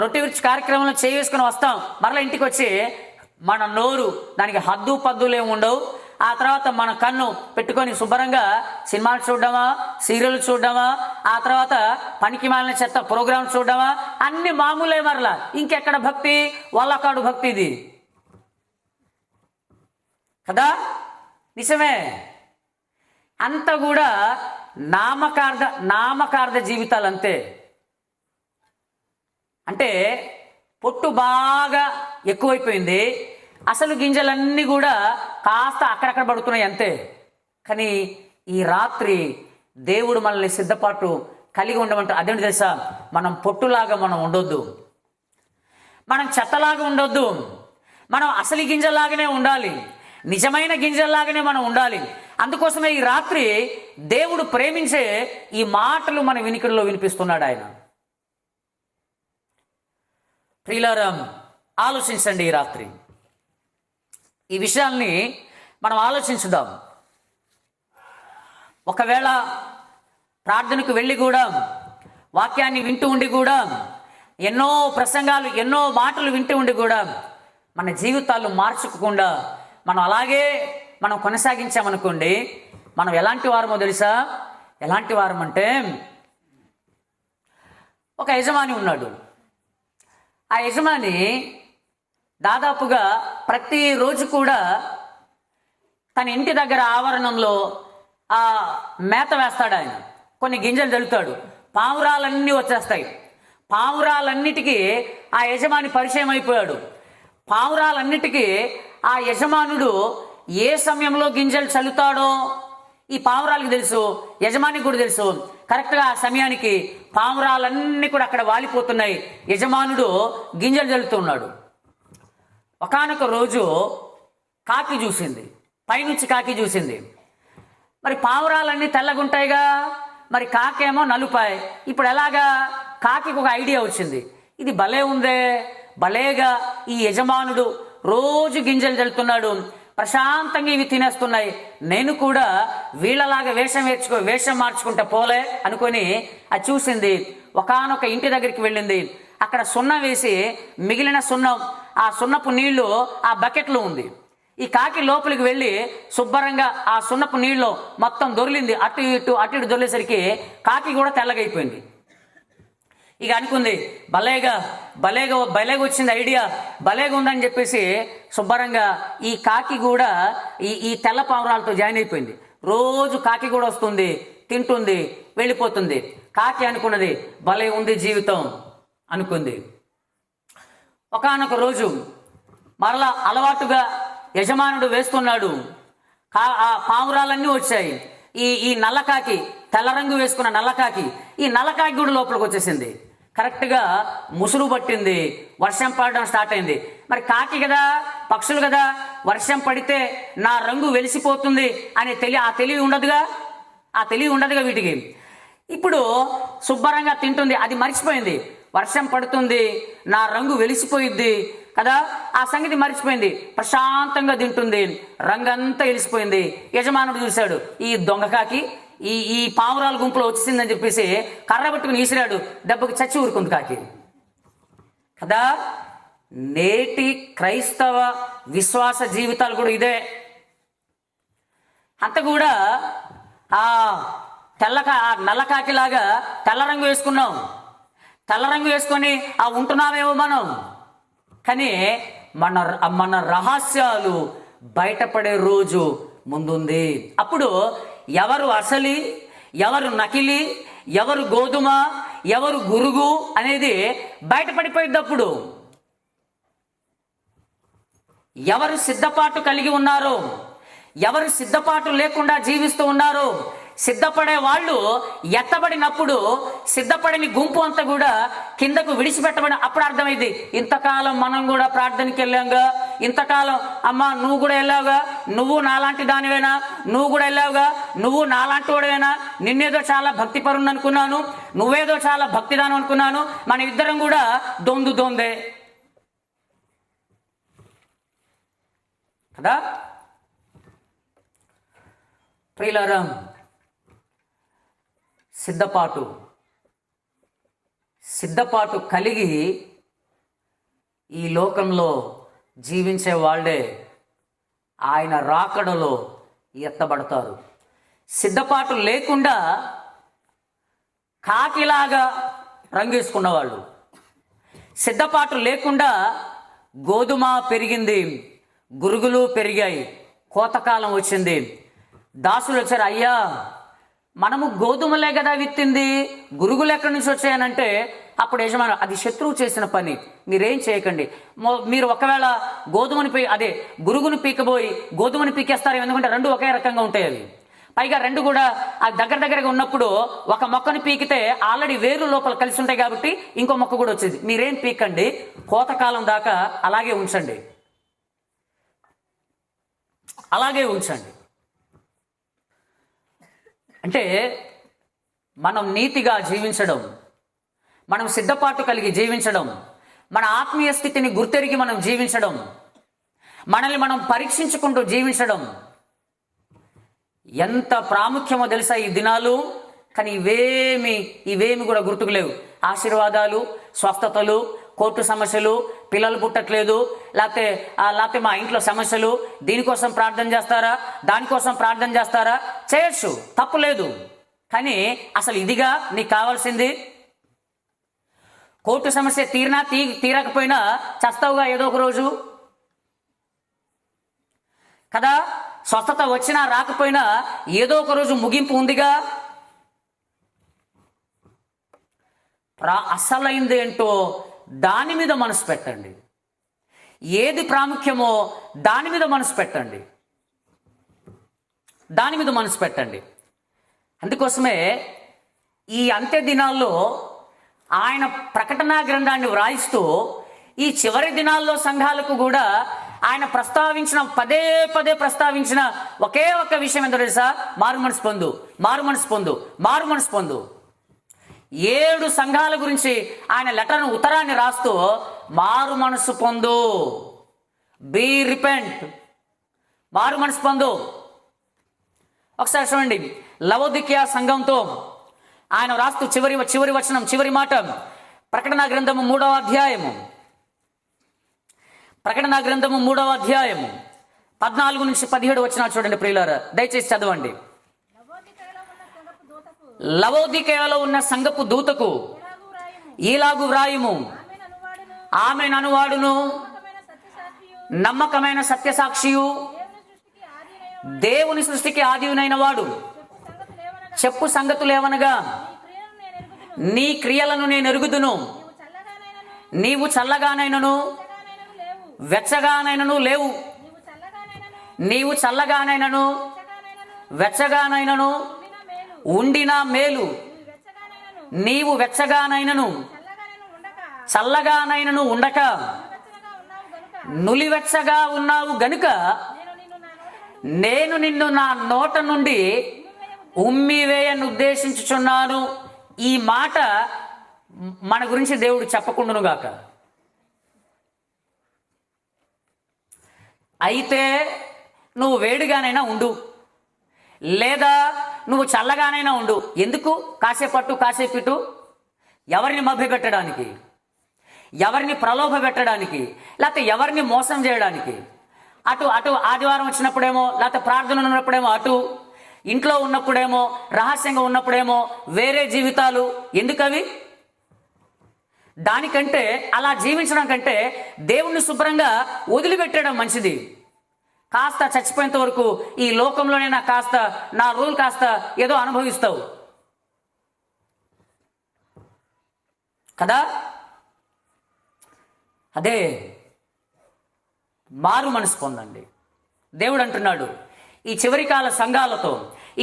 రొట్టె విరిచి కార్యక్రమంలో చేసుకుని వస్తాం, మరలా ఇంటికి వచ్చి మన నోరు దానికి హద్దు పద్దులు ఏమి ఉండవు. ఆ తర్వాత మన కన్ను పెట్టుకొని శుభ్రంగా సినిమాలు చూడడమా, సీరియల్ చూడడమా, ఆ తర్వాత పనికి మాలిన చెత్త ప్రోగ్రాం చూడడమా, అన్ని మామూలే. మరలా ఇంకెక్కడ భక్తి? వల్లకాడు భక్తి ఇది కదా. నిజమే. అంత కూడా నామకార్థ జీవితాలు అంతే. అంటే పొట్టు బాగా ఎక్కువైపోయింది, అసలు గింజలన్నీ కూడా కాస్త అక్కడక్కడ పడుతున్నాయి అంతే. కానీ ఈ రాత్రి దేవుడు మనల్ని సిద్ధపాటు కలిగి ఉండమంటారు. అదేంటి తెలుసా? మనం పొట్టులాగా మనం ఉండొద్దు, మనం చెత్తలాగా ఉండొద్దు, మనం అసలు గింజల్లాగానే ఉండాలి, నిజమైన గింజల్లాగానే మనం ఉండాలి. అందుకోసమే ఈ రాత్రి దేవుడు ప్రేమించే ఈ మాటలు మన వినికిడిలో వినిపిస్తున్నాడు ఆయన. ప్రియులారా, ఆలోచించండి. ఈ రాత్రి ఈ విషయాల్ని మనం ఆలోచించుదాం. ఒకవేళ ప్రార్థనకు వెళ్ళి కూడా, వాక్యాన్ని వింటూ ఉండి కూడా, ఎన్నో ప్రసంగాలు, ఎన్నో మాటలు వింటూ ఉండి కూడా మన జీవితాలు మార్చుకోకుండా మనం అలాగే మనం కొనసాగించామనుకోండి, మనం ఎలాంటి వారమో తెలుసా? ఎలాంటి వారం అంటే, ఒక యజమాని ఉన్నాడు. ఆ యజమాని దాదాపుగా ప్రతిరోజు కూడా తన ఇంటి దగ్గర ఆవరణంలో ఆ మేత వేస్తాడు. ఆయన కొన్ని గింజలు చల్లుతాడు, పావురాలన్నీ వచ్చేస్తాయి. పావురాలన్నిటికీ ఆ యజమాని పరిచయం అయిపోయాడు. పావురాలన్నిటికీ ఆ యజమానుడు ఏ సమయంలో గింజలు చల్లుతాడో ఈ పావురాలకు తెలుసు, యజమానికి కూడా తెలుసు. కరెక్ట్గా ఆ సమయానికి పావురాలన్నీ కూడా అక్కడ వాలిపోతున్నాయి. యజమానుడు గింజలు చల్లుతున్నాడు. ఒకానొక రోజు కాకి చూసింది, పైనుంచి కాకి చూసింది. మరి పావురాలన్నీ తెల్లగుంటాయిగా, మరి కాకేమో నలుపాయి. ఇప్పుడు ఎలాగా? కాకి ఒక ఐడియా వచ్చింది, ఇది భలే ఉందే, భలేగా ఈ యజమానుడు రోజు గింజలు చల్లుతున్నాడు, ప్రశాంతంగా ఇవి తినేస్తున్నాయి, నేను కూడా వీళ్ళలాగా వేషం మార్చుకుంటా పోలే అనుకొని అది చూసింది. ఒకానొక ఇంటి దగ్గరికి వెళ్ళింది. అక్కడ సున్నం వేసి మిగిలిన సున్నం, ఆ సున్నపు నీళ్లు ఆ బకెట్లో ఉంది. ఈ కాకి లోపలికి వెళ్ళి శుభ్రంగా ఆ సున్నపు నీళ్ళు మొత్తం దొర్లింది. అటు ఇటు దొర్లేసరికి కాకి కూడా తెల్లగైపోయింది. ఇక అనుకుంది, భలేగా వచ్చింది ఐడియా, భలేగా ఉందని చెప్పేసి శుభ్రంగా ఈ కాకి కూడా ఈ తెల్ల పావురాలతో జాయిన్ అయిపోయింది. రోజు కాకి కూడా వస్తుంది, తింటుంది, వెళ్ళిపోతుంది. కాకి అనుకున్నది, భలే ఉంది జీవితం అనుకుంది. ఒకానొక రోజు మరలా అలవాటుగా యజమానుడు వేస్తున్నాడు. ఆ పావురాలన్నీ వచ్చాయి. ఈ నల్లకాకి, తెల్ల రంగు వేసుకున్న నల్లకాకి, ఈ నల్లకాకి కూడా లోపలికి వచ్చేసింది. కరెక్ట్గా ముసురు పట్టింది, వర్షం పడడం స్టార్ట్ అయింది. మరి కాకి కదా, పక్షులు కదా, వర్షం పడితే నా రంగు వెలిసిపోతుంది అనే తెలివి ఉండదుగా వీటికి. ఇప్పుడు శుభ్రంగా తింటుంది, అది మర్చిపోయింది. వర్షం పడుతుంది, నా రంగు వెలిసిపోయిద్ది కదా, ఆ సంగతి మర్చిపోయింది. ప్రశాంతంగా తింటుంది, రంగంతా వెలిసిపోయింది. యజమానుడు చూశాడు, ఈ దొంగ కాకి ఈ ఈ పావురాల గుంపులో వచ్చిందని చెప్పేసి కర్ర పట్టుకుని ఈసిరాడు, దెబ్బకి చచ్చి ఊరుకుంది కాకి కదా. నేటి క్రైస్తవ విశ్వాస జీవితాలు కూడా ఇదే. అంత కూడా ఆ నల్ల కాకిలాగా తెల్ల రంగు వేసుకున్నాం, తెల్ల రంగు వేసుకొని ఉంటున్నామేమో మనం, కానీ మన రహస్యాలు బయటపడే రోజు ముందుంది. అప్పుడు ఎవరు అసలి, ఎవరు నకిలీ, ఎవరు గోధుమ, ఎవరు గురుగు అనేది బయటపడిపోయింది. అప్పుడు ఎవరు సిద్ధపాటు కలిగి ఉన్నారో, ఎవరు సిద్ధపాటు లేకుండా జీవిస్తూ ఉన్నారో, సిద్ధపడే వాళ్ళు ఎత్తబడినప్పుడు సిద్ధపడిన గుంపు అంతా కూడా కిందకు విడిచిపెట్టబడి అప్పుడు అర్థమైంది, ఇంతకాలం మనం కూడా ప్రార్థనకి వెళ్ళాంగా, ఇంతకాలం అమ్మా నువ్వు కూడా వెళ్ళావుగా, నువ్వు నాలాంటి దానివేనా, నువ్వు కూడా వెళ్ళావుగా, నువ్వు నాలాంటి వాడివేనా, నిన్నేదో చాలా భక్తి పరుణ్ అనుకున్నాను, నువ్వేదో చాలా భక్తిదానం అనుకున్నాను, మన ఇద్దరం కూడా దొందే కదా. ప్రియులారా, సిద్ధపాటు కలిగి ఈ లోకంలో జీవించే వాళ్ళే ఆయన రాకడలో ఎత్తబడతారు. సిద్ధపాటు లేకుండా కాకిలాగా రంగేసుకున్న వాళ్ళు, సిద్ధపాటు లేకుండా గోధుమ పెరిగింది, గురుగులు పెరిగాయి, కోతకాలం వచ్చింది, దాసులు వచ్చారు, అయ్యా మనము గోధుమలే కదా విత్తింది, గురుగులు ఎక్కడి నుంచి వచ్చాయనంటే అప్పుడు యజమాని, అది శత్రువు చేసిన పని, మీరేం చేయకండి, మీరు ఒకవేళ గురుగును పీకబోయి గోధుమని పీకేస్తారు, ఎందుకంటే రెండు ఒకే రకంగా ఉంటాయి అవి, పైగా రెండు కూడా దగ్గరగా ఉన్నప్పుడు ఒక మొక్కను పీకితే ఆల్రెడీ వేరు లోపల కలిసి ఉంటాయి కాబట్టి ఇంకో మొక్క కూడా వచ్చింది, మీరేం పీకండి, కోతకాలం దాకా అలాగే ఉంచండి. అంటే మనం నీతిగా జీవించడం, మనం సిద్ధపాటు కలిగి జీవించడం, మన ఆత్మీయ స్థితిని గుర్తెరిగి మనం జీవించడం, మనల్ని మనం పరీక్షించుకుంటూ జీవించడం ఎంత ప్రాముఖ్యమో తెలుసా ఈ దినాలు. కానీ ఇవేమి కూడా గుర్తుకు లేవు. ఆశీర్వాదాలు, స్వస్థతలు, కోర్టు సమస్యలు, పిల్లలు పుట్టట్లేదు, లేకపోతే మా ఇంట్లో సమస్యలు, దీనికోసం ప్రార్థన చేస్తారా, దానికోసం ప్రార్థన చేస్తారా, చేయొచ్చు, తప్పులేదు. కానీ అసలు ఇదిగా నీకు కావాల్సింది? కోర్టు సమస్య తీరకపోయినా చస్తావుగా ఏదో ఒక రోజు కదా, స్వస్థత వచ్చినా రాకపోయినా ఏదో ఒక రోజు ముగింపు ఉందిగా. అసలైంది ఏంటో దాని మీద మనసు పెట్టండి, ఏది ప్రాముఖ్యమో దాని మీద మనసు పెట్టండి. అందుకోసమే ఈ అంత్య దినాల్లో ఆయన ప్రకటనా గ్రంథాన్ని వ్రాయిస్తూ ఈ చివరి దినాల్లో సంఘాలకు కూడా ఆయన పదే ప్రస్తావించిన ఒకే ఒక్క విషయం ఏంటో తెలుసా? మారు మనసు పొందు. 7 సంఘాల గురించి ఆయన ఉత్తరాన్ని రాస్తూ మారు మనసు పొందు, బీ రిపెంట్, మారు మనసు పొందు. ఒకసారి చూడండి, లవోదికీయ సంఘంతో ఆయన రాస్తూ చివరి వచనం, చివరి మాట, ప్రకటనా గ్రంథము 3వ అధ్యాయము, 14 నుంచి 17 వచనాలు చూడండి ప్రియులారా, దయచేసి చదవండి. లవోదికీయలో ఉన్న సంఘపు దూతకు ఈలాగు వ్రాయుము, ఆమె అనువాడును, నమ్మకమైన సత్యసాక్షియు, దేవుని సృష్టికి ఆదియునైన వాడు, చెప్పు సంగతులేవనగా నీ క్రియలను నేను ఎరుగుదును, నీవు చల్లగానైనను వెచ్చగానైనను లేవు, నీవు చల్లగానైనను వెచ్చగానైనను ఉండినా మేలు, నీవు వెచ్చగానైనను చల్లగానైనను ఉండక నులివెచ్చగా ఉన్నావు గనుక నేను నిన్ను నా నోట నుండి ఉమ్మివేయను ఉద్దేశించుచున్నాను. ఈ మాట మన గురించి దేవుడు చెప్పకుండునుగాక. అయితే నువ్వు వేడిగానైనా ఉండు, లేదా నువ్వు చల్లగానైనా ఉండు. ఎందుకు? కాసేపట్టు కాసేపిటు ఎవరిని మభ్యపెట్టడానికి, ఎవరిని ప్రలోభ పెట్టడానికి, లేకపోతే ఎవరిని మోసం చేయడానికి. అటు అటు ఆదివారం వచ్చినప్పుడేమో, లేకపోతే ప్రార్థన ఉన్నప్పుడేమో అటు, ఇంట్లో ఉన్నప్పుడేమో, రహస్యంగా ఉన్నప్పుడేమో వేరే జీవితాలు. ఎందుకవి? దానికంటే, అలా జీవించడం కంటే దేవుణ్ణి శుభ్రంగా వదిలిపెట్టడం మంచిది. కాస్త చచ్చిపోయేంత వరకు ఈ లోకంలోనే నా రోజులు కాస్త ఏదో అనుభవిస్తావు కదా. అదే మారు మనసు పొందండి. దేవుడు అంటున్నాడు, ఈ చివరి కాల సంఘాలతో,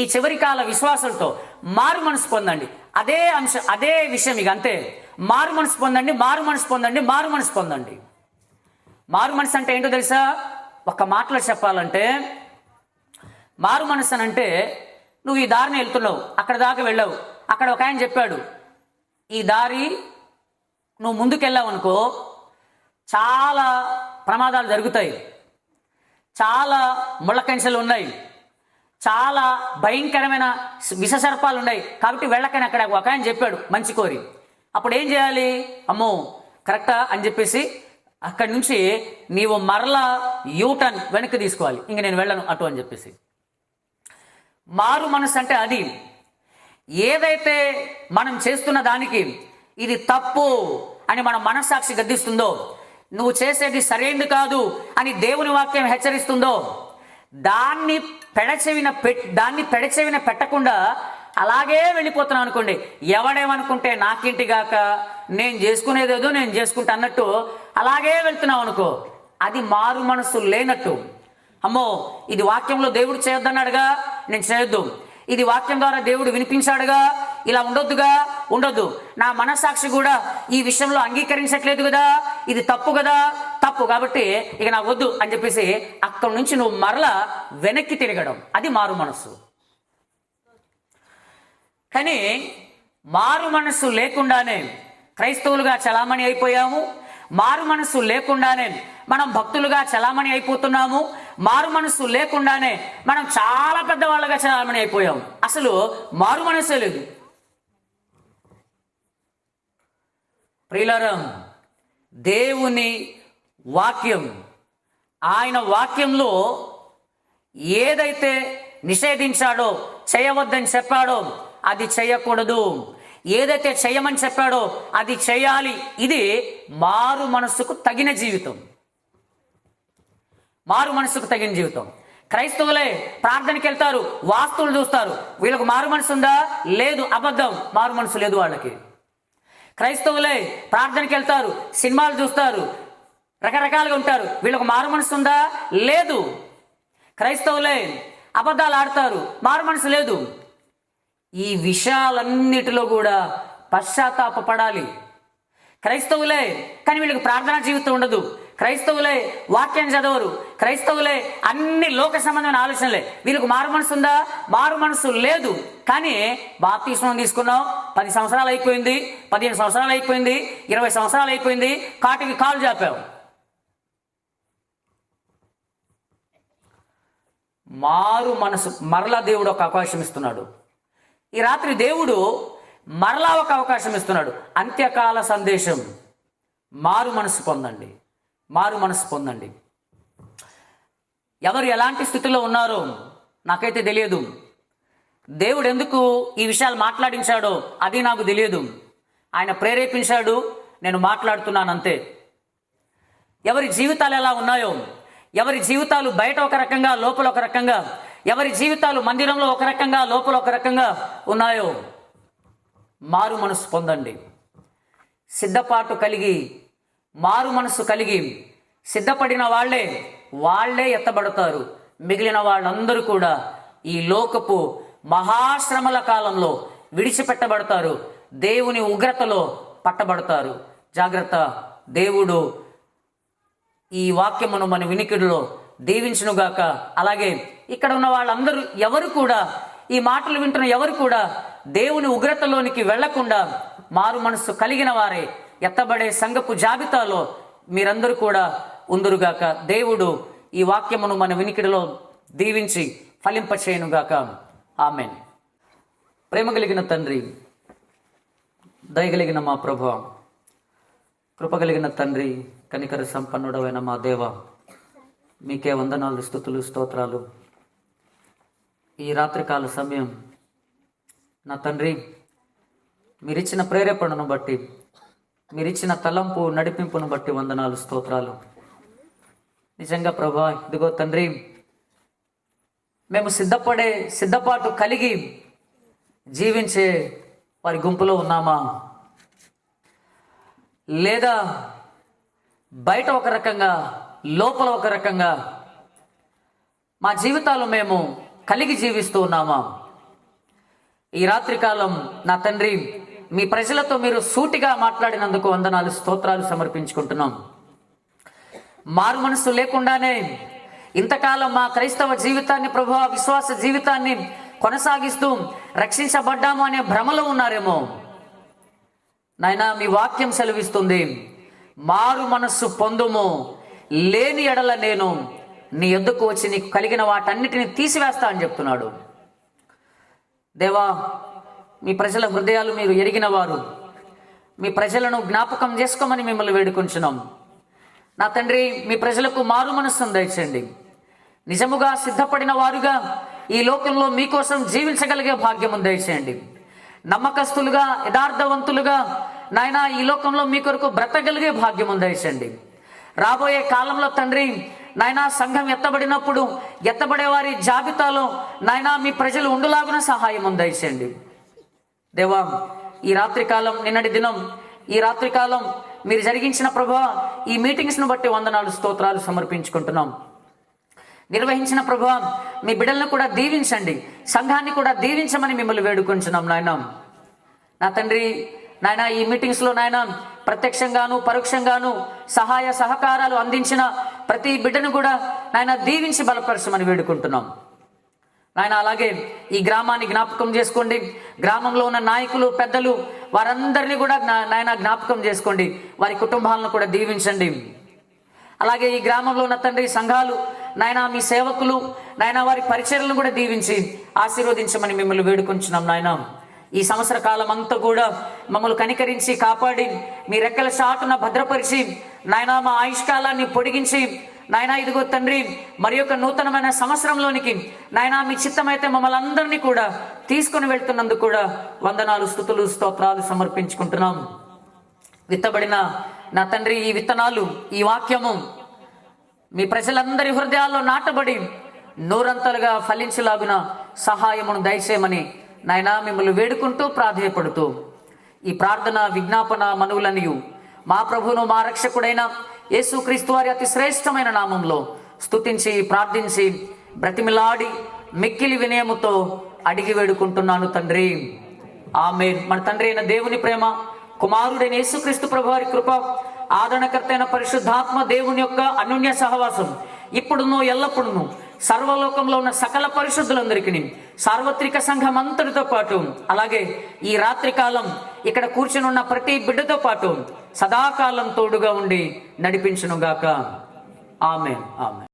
ఈ చివరి కాల విశ్వాసులతో మారు మనసు పొందండి. అదే విషయం. ఇక అంతే. మారు మనసు పొందండి, మారు మనసు పొందండి, మారు మనసు పొందండి. మారు మనసు అంటే ఏంటో తెలుసా? ఒక మాటలో చెప్పాలంటే, మారు మనసు అని అంటే, నువ్వు ఈ దారిని వెళ్తున్నావు, అక్కడ దాకా వెళ్ళావు, అక్కడ ఒక ఆయన చెప్పాడు, ఈ దారి నువ్వు ముందుకెళ్ళావు అనుకో చాలా ప్రమాదాలు జరుగుతాయి, చాలా ముళ్ళకంచెలు ఉన్నాయి, చాలా భయంకరమైన విషసర్పాలు ఉన్నాయి, కాబట్టి వెళ్ళకని అక్కడ ఒక ఆయన చెప్పాడు మంచి కోరి. అప్పుడు ఏం చేయాలి? అమ్మో కరెక్టా అని చెప్పేసి అక్కడి నుంచి నీవు మరలా యూటర్న్ వెనక్కి తీసుకోవాలి. ఇంక నేను వెళ్ళను అటు అని చెప్పేసి. మారు మనసు అంటే అది. ఏదైతే మనం చేస్తున్న దానికి ఇది తప్పు అని మన మనస్సాక్షి గద్దిస్తుందో, నువ్వు చేసేది సరైనది కాదు అని దేవుని వాక్యం హెచ్చరిస్తుందో, దాన్ని పెడచెవిన పెట్టకుండా అలాగే వెళ్ళిపోతున్నావు అనుకోండి, ఎవడేమనుకుంటే నాకేంటి గాక, నేను చేసుకునేదేదో నేను చేసుకుంటా అన్నట్టు అలాగే వెళ్తున్నావు అనుకో, అది మారు మనసు లేనట్టు. అమ్మో ఇది వాక్యంలో దేవుడు చేయొద్దన్నాడుగా, నేను చేయొద్దు. ఇది వాక్యం ద్వారా దేవుడు వినిపించాడుగా, ఇలా ఉండొద్దు. నా మనస్సాక్షి కూడా ఈ విషయంలో అంగీకరించట్లేదు కదా, ఇది తప్పు కదా, తప్పు కాబట్టి ఇక నాకు వద్దు అని చెప్పేసి అక్కడి నుంచి నువ్వు మరలా వెనక్కి తిరగడం, అది మారు మనసు. కానీ మారు మనసు లేకుండానే క్రైస్తవులుగా చలామణి అయిపోయాము, మారు మనసు లేకుండానే మనం భక్తులుగా చలామణి అయిపోతున్నాము, మారు మనసు లేకుండానే మనం చాలా పెద్దవాళ్ళగా చలామణి అయిపోయాము. అసలు మారు మనసే లేదు. ప్రియులారా, దేవుని వాక్యం, ఆయన వాక్యంలో ఏదైతే నిషేధించాడో, చేయవద్దని చెప్పాడో అది చేయకూడదు, ఏదైతే చేయమని చెప్పాడో అది చేయాలి. ఇది మారు మనసుకు తగిన జీవితం. మారు మనసుకు తగిన జీవితం. క్రైస్తవులే ప్రార్థనకి వెళ్తారు, వాస్తువులు చూస్తారు, వీళ్ళకు మారు మనసు ఉందా? లేదు, అబద్ధం, మారు మనసు లేదు వాళ్ళకి. క్రైస్తవులే ప్రార్థనకి వెళ్తారు, సినిమాలు చూస్తారు, రకరకాలుగా ఉంటారు, వీళ్ళకు మారు మనసు ఉందా? లేదు. క్రైస్తవులే అబద్ధాలు ఆడతారు, మారు మనసు లేదు. ఈ విషయాలన్నిటిలో కూడా పశ్చాత్తాపపడాలి. క్రైస్తవులే కానీ వీళ్ళకి ప్రార్థనా జీవితం ఉండదు, క్రైస్తవులే వాక్యం చదవరు, క్రైస్తవులే అన్ని లోక సంబంధమైన ఆలోచనలే, వీళ్ళకు మారు మనసు ఉందా? మారు మనసు లేదు. కానీ బాప్తిస్మం తీసుకున్నావు, 10 సంవత్సరాలు అయిపోయింది, 15 సంవత్సరాలు అయిపోయింది, 20 సంవత్సరాలు అయిపోయింది, కాటికి కాలు చాపావు. మారు మనసు మరలా దేవుడు ఒక అవకాశం ఇస్తున్నాడు. ఈ రాత్రి దేవుడు మరలా ఒక అవకాశం ఇస్తున్నాడు. అంత్యకాల సందేశం, మారు మనసు పొందండి, మారు మనసు పొందండి. ఎవరు ఎలాంటి స్థితిలో ఉన్నారో నాకైతే తెలియదు. దేవుడు ఎందుకు ఈ విషయాలు మాట్లాడించాడో అది నాకు తెలియదు. ఆయన ప్రేరేపించాడు, నేను మాట్లాడుతున్నాను అంతే. ఎవరి జీవితాలు ఎలా ఉన్నాయో, ఎవరి జీవితాలు బయట ఒక రకంగా లోపల ఒక రకంగా, ఎవరి జీవితాలు మందిరంలో ఒక రకంగా లోపల ఒక రకంగా ఉన్నాయో, మారు మనసు పొందండి. సిద్ధపాటు కలిగి, మారు మనసు కలిగి సిద్ధపడిన వాళ్ళే ఎత్తబడతారు. మిగిలిన వాళ్ళందరూ కూడా ఈ లోకపు మహాశ్రమల కాలంలో విడిచిపెట్టబడతారు, దేవుని ఉగ్రతలో పట్టబడతారు. జాగ్రత్త. దేవుడు ఈ వాక్యమును మన వినికిడిలో దీవించునుగాక. అలాగే ఇక్కడ ఉన్న వాళ్ళందరూ ఎవరు కూడా, ఈ మాటలు వింటున్న ఎవరు కూడా దేవుని ఉగ్రతలోనికి వెళ్లకుండా మారు మనస్సు కలిగిన వారే ఎత్తబడే సంఘపు జాబితాలో మీరందరూ కూడా ఉందురుగాక. దేవుడు ఈ వాక్యమును మన వినికిడిలో దీవించి ఫలింపచేయునుగాక. ఆమెన్. ప్రేమ కలిగిన తండ్రి, దయగలిగిన మా ప్రభువా, కృప కలిగిన తండ్రి, కనికర సంపన్నుడమైన మా దేవ, మీకే వందనాలు, స్తుతులు, స్తోత్రాలు. ఈ రాత్రికాల సమయం నా తండ్రి, మీరిచ్చిన ప్రేరేపణను బట్టి, మీరిచ్చిన తలంపు నడిపింపును బట్టి వందనాలు, స్తోత్రాలు. నిజంగా ప్రభువా, ఇదిగో తండ్రి, మేము సిద్ధపాటు కలిగి జీవించే వారి గుంపులో ఉన్నామా, లేదా బయట ఒక రకంగా లోపల ఒక రకంగా మా జీవితాలు మేము కలిగి జీవిస్తూ ఉన్నామా? ఈ రాత్రికాలం నా తండ్రి, మీ ప్రజలతో మీరు సూటిగా మాట్లాడినందుకు వందనాలు, స్తోత్రాలు సమర్పించుకుంటున్నాం. మారు మనసు లేకుండానే ఇంతకాలం మా క్రైస్తవ జీవితాన్ని, ప్రభువా, విశ్వాస జీవితాన్ని కొనసాగిస్తూ రక్షించబడ్డాము అనే భ్రమలో ఉన్నారేమో. నాయనా, మీ వాక్యం సెలవిస్తుంది, మారు మనస్సు పొందుము, లేని ఎడల నేను నీ యొద్దకు వచ్చి నీకు కలిగిన వాటన్నిటిని తీసివేస్తా అని చెప్తున్నాడు. దేవా, మీ ప్రజల హృదయాలు మీరు ఎరిగిన వారు, మీ ప్రజలను జ్ఞాపకం చేసుకోమని మిమ్మల్ని వేడుకొంచున్నాం. నా తండ్రి, మీ ప్రజలకు మారు మనస్సును దయచేయండి. నిజముగా సిద్ధపడిన వారుగా ఈ లోకంలో మీకోసం జీవించగలిగే భాగ్యము దయచేయండి. నమ్మకస్తులుగా, యథార్థవంతులుగా నాయనా ఈ లోకంలో మీ కొరకు బ్రతకగలిగే భాగ్యము దయచేయండి. రాబోయే కాలంలో తండ్రి, నాయనా సంఘం ఎత్తబడినప్పుడు ఎత్తబడే వారి జాబితాలో నాయనా మీ ప్రజలు ఉండులాగున సహాయం దయచేయండి. దేవా, ఈ రాత్రికాలం, నిన్నటి దినం, ఈ రాత్రికాలం మీరు జరిగించిన ప్రభువా ఈ మీటింగ్స్ను బట్టి వందనాలు, స్తోత్రాలు సమర్పించుకుంటున్నాం. నిర్వహించిన ప్రభువా మీ బిడ్డలను కూడా దీవించండి, సంఘాన్ని కూడా దీవించమని మిమ్మల్ని వేడుకొంచున్నాం. నాయన నా తండ్రి, నాయన ఈ మీటింగ్స్లో నాయన ప్రత్యక్షంగాను పరోక్షంగాను సహాయ సహకారాలు అందించిన ప్రతి బిడ్డను కూడా నాయన దీవించి బలపరచమని వేడుకుంటున్నాం. నాయన అలాగే ఈ గ్రామాన్ని జ్ఞాపకం చేసుకోండి. గ్రామంలో ఉన్న నాయకులు, పెద్దలు వారందరినీ కూడా నాయన జ్ఞాపకం చేసుకోండి. వారి కుటుంబాలను కూడా దీవించండి. అలాగే ఈ గ్రామంలో ఉన్న తండ్రి సంఘాలు, నాయన మీ సేవకులు, నాయన వారి పరిచర్లను కూడా దీవించి ఆశీర్వదించమని మిమ్మల్ని వేడుకొంచున్నాం. నాయన ఈ సంవత్సర కాలం అంతా కూడా మమ్మల్ని కనికరించి కాపాడి మీ రెక్కల చాటున భద్రపరిచి నాయన మా ఆయుష్కాలాన్ని పొడిగించి నాయన ఇదిగో తండ్రి మరి యొక్క నూతనమైన సంవత్సరంలోనికి నాయన మీ చిత్తమైతే మమ్మల్ని అందరినీ కూడా తీసుకొని వెళ్తున్నందుకు కూడా వందనాలు, స్తుతులు, స్తోత్రాలు సమర్పించుకుంటున్నాం. విత్తబడిన నా తండ్రి ఈ విత్తనాలు, ఈ వాక్యము మీ ప్రజలందరి హృదయాల్లో నాటబడి నూరంతలుగా ఫలించలాగున సహాయమును దయచేయమని నాయనా మిమ్మల్ని వేడుకుంటూ ప్రాధేయపడుతూ ఈ ప్రార్థన, విజ్ఞాపన, మనవులనియు మా ప్రభువును మా రక్షకుడైన యేసుక్రీస్తు వారి అతి శ్రేష్టమైన నామంలో స్తుతించి ప్రార్థించి బ్రతిమిలాడి మిక్కిలి వినయముతో అడిగి వేడుకుంటున్నాను తండ్రి, ఆమేన్. మన తండ్రి అయిన దేవుని ప్రేమ, కుమారుడైన యేసుక్రీస్తు ప్రభు వారి కృప, ఆదరణకర్త అయిన పరిశుద్ధాత్మ దేవుని యొక్క అన్యోన్య సహవాసం ఇప్పుడును ఎల్లప్పుడును సర్వలోకంలో ఉన్న సకల పరిశుద్ధులందరికీ, సార్వత్రిక సంఘం అంతటితో పాటు అలాగే ఈ రాత్రికాలం ఇక్కడ కూర్చుని ఉన్న ప్రతి బిడ్డతో పాటు సదాకాలం తోడుగా ఉండి నడిపించునుగాక. ఆమేన్, ఆమేన్.